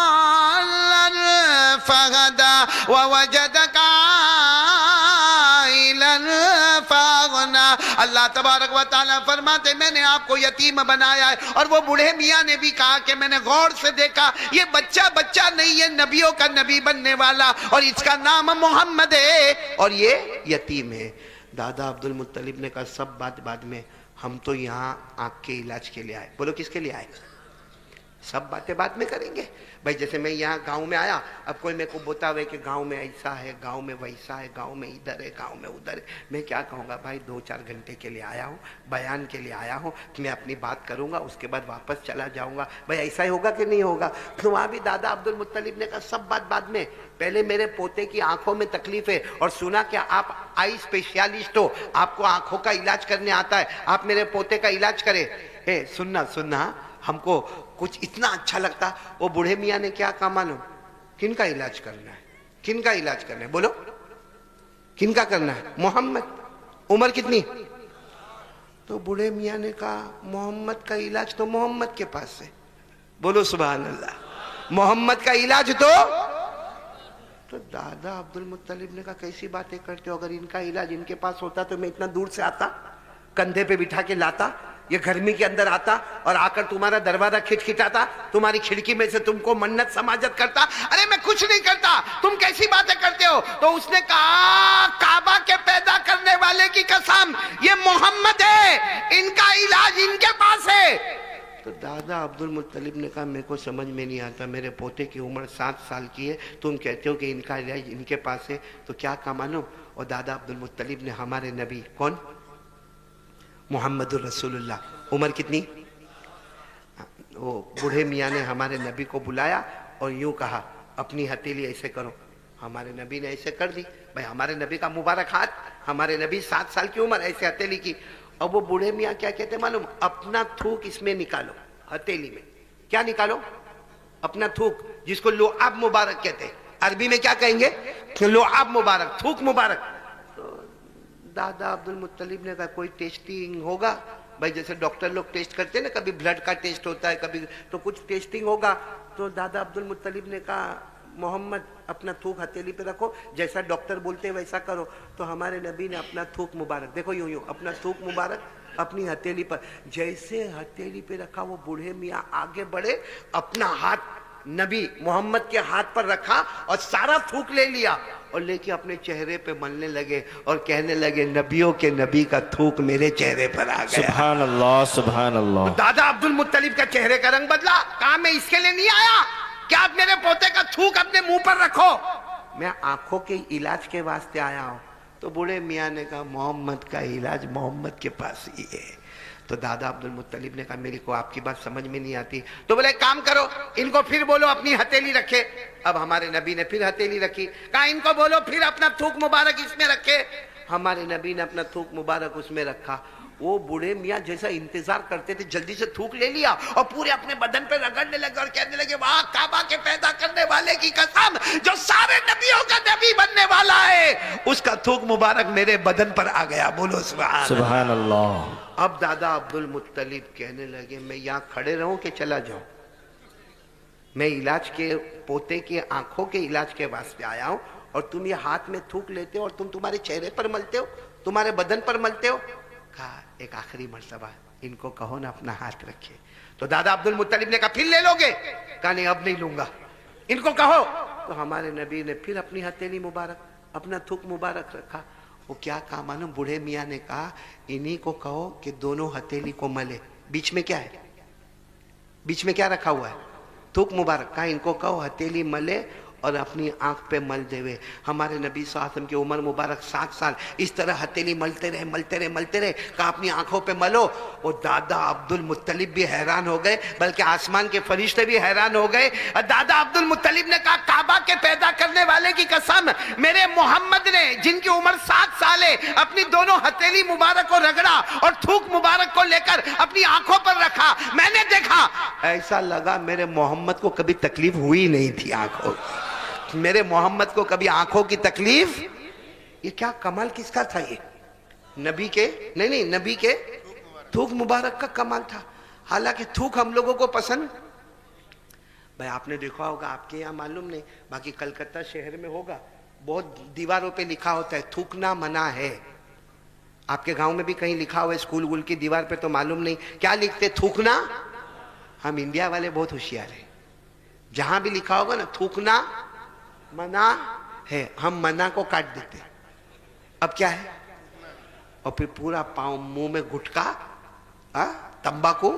B: फहदा ववजदका आइलन फअगना। अल्लाह तबारक व तआला फरमाते मैंने आपको यतीम बनाया है। और वो बूढ़े मियाँ ने भी कहा कि मैंने गौर से देखा ये बच्चा बच्चा नहीं है, नबियों का नबी बनने वाला, और इसका नाम मोहम्मद है और ये यतीम है। दादा अब्दुल मुत्तलिब ने कहा सब बात बाद में, हम तो यहाँ आँख के इलाज के लिए आए। बोलो किसके लिए आए? सब बातें बाद में करेंगे भाई। जैसे मैं यहाँ गांव में आया, अब कोई मेरे को बतावे कि गांव में ऐसा है, गांव में वैसा है, गांव में इधर है, गांव में उधर है, मैं क्या कहूँगा भाई? 2-4 घंटे के लिए आया हूँ, बयान के लिए आया हूँ, मैं अपनी बात करूँगा, उसके बाद वापस चला जाऊँगा। भाई ऐसा ही होगा कि नहीं होगा? तो वहाँ भी दादा अब्दुल मुत्तलिब ने कहा सब बात बाद में, पहले मेरे पोते की आंखों में तकलीफ है और सुना क्या आप आई स्पेशलिस्ट हो, आपको आंखों का इलाज करने आता है, आप मेरे पोते का इलाज करें। ए सुनना सुनना, हमको कुछ इतना अच्छा लगता। वो बूढ़े मियाँ ने क्या कहा मानो? किनका इलाज करना है? किनका इलाज करना है? बोलो किनका करना है? मोहम्मद। उम्र कितनी? तो बूढ़े मियाँ ने कहा मोहम्मद का इलाज तो मोहम्मद के पास है। बोलो सुभान अल्लाह। मोहम्मद का इलाज तो दादा अब्दुल मुत्तलिब ने कहा कैसी बातें करते हो? अगर इनका इलाज इनके पास होता तो मैं इतना दूर से आता, कंधे पे बिठा के लाता, ये गर्मी के अंदर आता और आकर तुम्हारा दरवाजा खिटखिटाता, तुम्हारी खिड़की में से तुमको मन्नत समाजत करता। अरे मैं कुछ नहीं करता, तुम कैसी बातें करते हो? तो उसने कहा काबा के पैदा करने वाले की कसम, ये मोहम्मद है, इनका इलाज इनके पास है। तो दादा अब्दुल मुत्तलिब ने कहा मेरे को समझ में नहीं आता, मेरे पोते की उम्र 7 साल की है, तुम कहते हो कि इनका इलाज इनके पास है, तो क्या का मालूम? और दादा अब्दुल मुत्तलिब ने हमारे नबी कौन? मोहम्मदुर रसूलुल्लाह। उम्र कितनी? वो बूढ़े मियाँ ने हमारे नबी को बुलाया और यूं कहा अपनी हथेली ऐसे करो। हमारे नबी ने ऐसे कर दी। भाई हमारे नबी का मुबारक हाथ, हमारे नबी 7 साल की उम्र, ऐसे हथेली की। और वो बूढ़े मियाँ क्या कहते मालूम? अपना थूक इसमें निकालो, हथेली में। क्या निकालो? अपना थूक, जिसको लुआब मुबारक कहते हैं। अरबी में क्या कहेंगे? लुआब मुबारक, थूक मुबारक। दादा अब्दुल मुत्तलिब ने कहा कोई टेस्टिंग होगा? भाई जैसे डॉक्टर लोग टेस्ट करते हैं ना, कभी ब्लड का टेस्ट होता है, कभी तो कुछ टेस्टिंग होगा। तो दादा अब्दुल मुत्तलिब ने कहा मोहम्मद अपना थूक हथेली पे रखो, जैसा डॉक्टर बोलते हैं वैसा करो। तो हमारे नबी ने अपना थूक मुबारक, देखो यूं यूं, अपना थूक मुबारक अपनी हथेली पर, जैसे हथेली पे रखा, वो बूढ़े मियाँ आगे बढ़े, अपना हाथ नबी मोहम्मद के हाथ पर रखा और सारा थूक ले लिया और लेके अपने चेहरे पे मलने लगे और कहने लगे नबियों के नबी का थूक मेरे चेहरे पर आ गया।
C: सुभान अल्लाह, सुभान अल्लाह।
B: दादा अब्दुल मुत्तलिब का चेहरे का रंग बदला। कहा मैं इसके लिए नहीं आया कि आप मेरे पोते का थूक अपने मुंह पर रखो, मैं आंखों के इलाज के वास्ते आया हूं। तो बूढ़े मियाँ ने कहा मोहम्मद का इलाज मोहम्मद के पास ही है। तो दादा अब्दुल मुत्तलिब ने कहा मेरे को आपकी बात समझ में नहीं आती। तो बोले काम करो, इनको फिर बोलो अपनी हथेली रखे। अब हमारे नबी ने फिर हथेली रखी। कहा इनको बोलो फिर अपना थूक मुबारक इसमें रखे। हमारे नबी ने अपना थूक मुबारक उसमें रखा। वो बूढ़े मियाँ जैसा इंतजार करते थे, जल्दी से थूक ले लिया और पूरे अपने बदन पे रगड़ने लगे और कहने लगे वाह काबा के पैदा करने वाले की कसम, जो सारे नबियों का नबी बनने वाला है, उसका थूक मुबारक मेरे बदन पर आ गया। बोलो
C: सुभान अल्लाह।
B: अब दादा अब्दुल मुत्तलिब कहने लगे मैं यहाँ खड़े रहूं कि चला जाऊं? मैं इलाज के पोते के आंखों के इलाज के वास्ते आया हूं और तुम ये हाथ में थूक लेते हो और तुम तुम्हारे चेहरे पर मलते हो, तुम्हारे बदन पर मलते हो। कहा एक आखिरी मर्तबा इनको कहो ना अपना हाथ रखे। तो दादा अब्दुल मुत्तलिब ने कहा फिर ले लोगे? कहा नहीं अब नहीं लूंगा। इनको कहो। तो हमारे नबी ने फिर अपनी हथेली मुबारक, अपना थूक मुबारक रखा। वो क्या कहा मालूम? बूढ़े मियाँ ने कहा इन्हीं को कहो कि दोनों हथेली को मले। बीच में क्या है? बीच में क्या रखा हुआ है? थूक मुबारक। कहा इनको कहो हथेली मले और अपनी आंख पे मल देवे। हमारे नबी सल्लल्लाहु अलैहि वसल्लम की उम्र मुबारक 7 साल, इस तरह हथेली मलते रहे मलते रहे मलते रहे। कहा अपनी आंखों पे मलो। वो दादा अब्दुल मुत्तलिब भी हैरान हो गए, बल्कि आसमान के फरिश्ते भी हैरान हो गए। और दादा अब्दुल मुत्तलिब ने कहा काबा के पैदा करने वाले की कसम, मेरे मोहम्मद ने जिनकी उम्र 7 साल है अपनी दोनों हथेली मुबारक को रगड़ा और थूक मुबारक को लेकर अपनी आंखों पर रखा। मैंने देखा, ऐसा लगा मेरे मोहम्मद को कभी तकलीफ हुई नहीं थी आंखों, मेरे मोहम्मद को कभी आंखों की तकलीफ। ये क्या कमाल किसका था? ये नबी के नहीं, नबी के थूक मुबारक का कमाल था। हालांकि थूक हम लोगों को पसंद, भाई आपने देखा होगा, आपके यहाँ मालूम नहीं, बाकी कलकत्ता शहर में होगा, बहुत दीवारों पे लिखा होता है थूकना मना है। आपके गांव में भी कहीं लिखा हुआ है स्कूल वूल की दीवार पे, तो मालूम नहीं क्या लिखते, थूकना। हम इंडिया वाले बहुत होशियार हैं, जहां भी लिखा होगा ना थूकना मना है, हम मना को काट देते हैं। अब क्या है? और फिर पूरा पांव मुंह में गुटका, तंबाकू,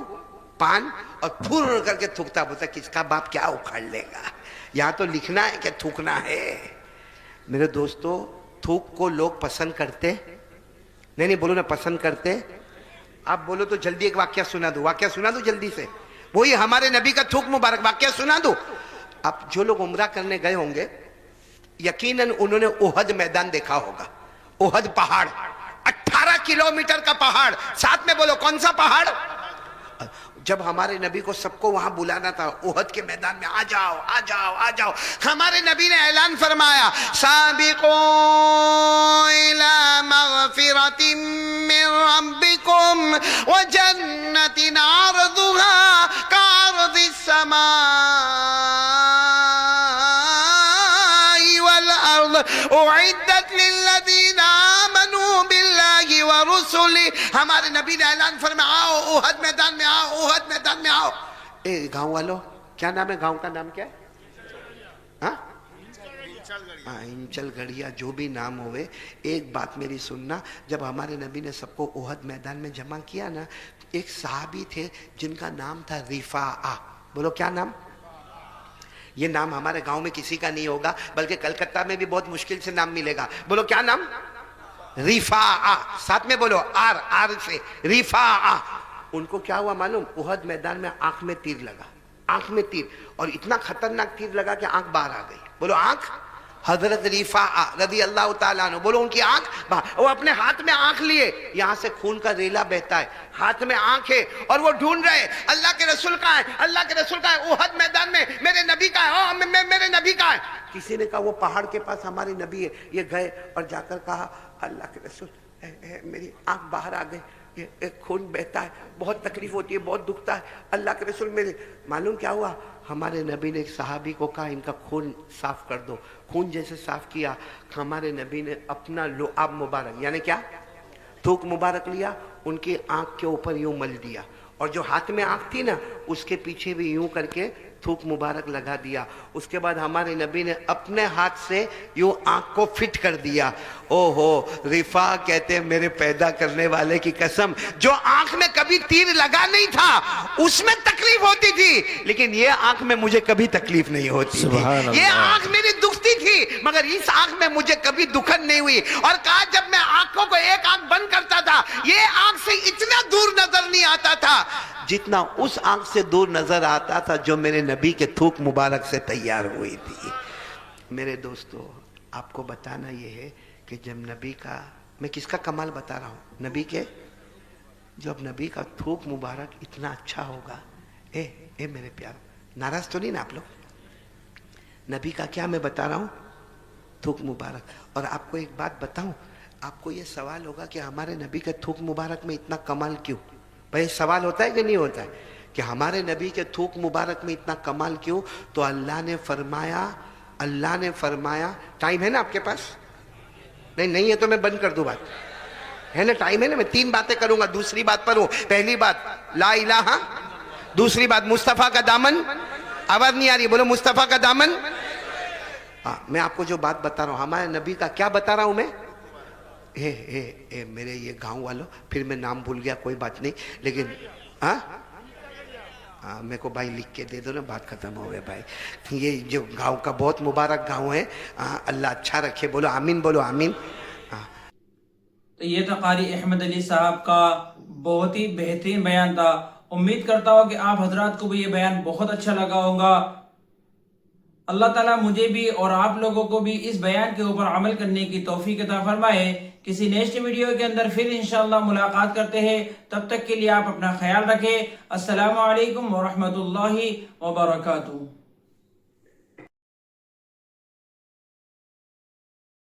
B: पान और फुर करके थूकता बोलता किसका बाप क्या उखाड़ लेगा। यहां तो लिखना है कि थूकना है। मेरे दोस्तों, थूक को लोग पसंद करते नहीं, बोलो ना पसंद करते। आप बोलो तो जल्दी एक वाक्य सुना दो, वाक्य सुना दो जल्दी से। वही हमारे नबी का थूक मुबारक वाक्य सुना दो। अब जो लोग उम्रा करने गए होंगे यकीनन उन्होंने ओहद मैदान देखा होगा। ओहद पहाड़, 18 किलोमीटर का पहाड़, साथ में बोलो कौन सा पहाड़? जब हमारे नबी को सबको वहां बुलाना था ओहद के मैदान में, आ जाओ आ जाओ आ जाओ, हमारे नबी ने ऐलान फरमाया साबिकू इला मगफिरतिम मिन रब्बिकुम व जन्नतिन अर्दुहा कअर्दिस समाई वल अर्द उइद्दत लिल्लज़ीना आमनू बिल्लाहि व रुसुलिही। हमारे नबी ने ऐलान फरमाया आओ ओहद मैदान में आओ, ओहद मैदान में आओ। ए गांव वालों, क्या नाम है? गांव का नाम क्या है? इंचल गढ़िया, जो भी नाम होवे, एक बात मेरी सुनना। जब हमारे नबी ने सबको ओहद मैदान में जमा किया ना, एक सहाबी थे जिनका नाम था रिफा। बोलो क्या नाम? ये नाम हमारे गांव में किसी का नहीं होगा, बल्कि कलकत्ता में भी बहुत मुश्किल से नाम मिलेगा। बोलो क्या नाम? रिफा। साथ में बोलो आर, आर से रिफा। उनको क्या हुआ मालूम? ओहद मैदान में आंख में तीर लगा, आंख में तीर, और इतना खतरनाक तीर लगा कि आंख बाहर आ गई। बोलो आंख। हजरत रिफा रदी अल्लाह ताला अन्हु, बोलो उनकी आंख बाहर। वो अपने हाथ में आंख लिए, यहां से खून का रेला बहता है, हाथ में आंख है, और वो ढूंढ रहे अल्लाह के रसूल का है, अल्लाह के रसूल का है। ओहद मैदान में मेरे नबी का है, मेरे नबी का है। किसी ने कहा वो पहाड़ के पास हमारे नबी है। ये गए और जाकर कहा अल्लाह के रसूल मेरी आंख बाहर आ गई, एक खून बहता है, बहुत तकलीफ होती है, बहुत दुखता है। अल्लाह के रसूल मेरे, मालूम क्या हुआ? हमारे नबी ने एक सहाबी को कहा इनका खून साफ कर दो। खून जैसे साफ किया, हमारे नबी ने अपना लुआब मुबारक यानी क्या, थूक मुबारक लिया, उनकी आंख के ऊपर यूं मल दिया, और जो हाथ में आंख थी ना उसके पीछे भी यूं करके थूक मुबारक लगा दिया। उसके बाद हमारे नबी ने अपने हाथ से यूं आंख को फिट कर दिया। ओहो, रिफा कहते हैं मेरे पैदा करने वाले की कसम, जो आंख में कभी तीर लगा नहीं था उसमें तकलीफ होती थी, लेकिन ये आंख में मुझे कभी तकलीफ नहीं होती थी। ये आंख मेरी दुखती थी, मगर इस आंख में मुझे कभी दुखन नहीं हुई। और कहा जब मैं आंखों को एक आंख बंद करता था, ये आंख से इतना दूर नजर नहीं आता था जितना उस आंख से दूर नजर आता था जो मेरे नबी के थूक मुबारक से तैयार हुई थी। मेरे दोस्तों, आपको बताना यह है कि जब नबी का, मैं किसका कमाल बता रहा हूँ, नबी के, जब नबी का थूक मुबारक इतना अच्छा होगा। ए मेरे प्यार, नाराज तो नहीं ना आप लोग? नबी का क्या मैं बता रहा हूँ, थूक मुबारक। और आपको एक बात बताऊं, आपको ये सवाल होगा कि हमारे नबी के थूक मुबारक में इतना कमाल क्यों? भाई सवाल होता है कि नहीं होता है कि हमारे नबी के थूक मुबारक में इतना कमाल क्यों? तो अल्लाह ने फरमाया, टाइम है ना आपके पास? नहीं है तो मैं बंद कर दूं बात, है ना? टाइम है ना? मैं 3 बातें करूंगा, दूसरी बात पर हूं। पहली बात ला इलाहा, दूसरी बात मुस्तफा का दामन, आवाज नहीं आ रही, बोलो मुस्तफा का दामन, ہاں میں آپ کو جو بات بتا رہا ہوں ہمارے نبی کا کیا بتا رہا ہوں میں میرے یہ گاؤں والوں پھر میں نام بھول گیا کوئی بات نہیں لیکن ہاں میرے کو بھائی لکھ کے دے دو نا بات ختم ہو گئے بھائی یہ جو گاؤں کا بہت مبارک گاؤں ہے اللہ اچھا رکھے بولو آمین بولو آمین
D: تو یہ تھا قاری احمد علی صاحب کا بہت ہی بہترین بیان تھا امید کرتا ہوں کہ آپ حضرات کو بھی یہ بیان بہت اچھا لگا ہوگا اللہ تعالیٰ مجھے بھی اور آپ لوگوں کو بھی اس بیان کے اوپر عمل کرنے کی توفیق عطا فرمائے کسی نیکسٹ ویڈیو کے اندر پھر انشاءاللہ ملاقات کرتے ہیں تب تک کے لیے آپ اپنا خیال رکھیں السلام علیکم ورحمۃ اللہ وبرکاتہ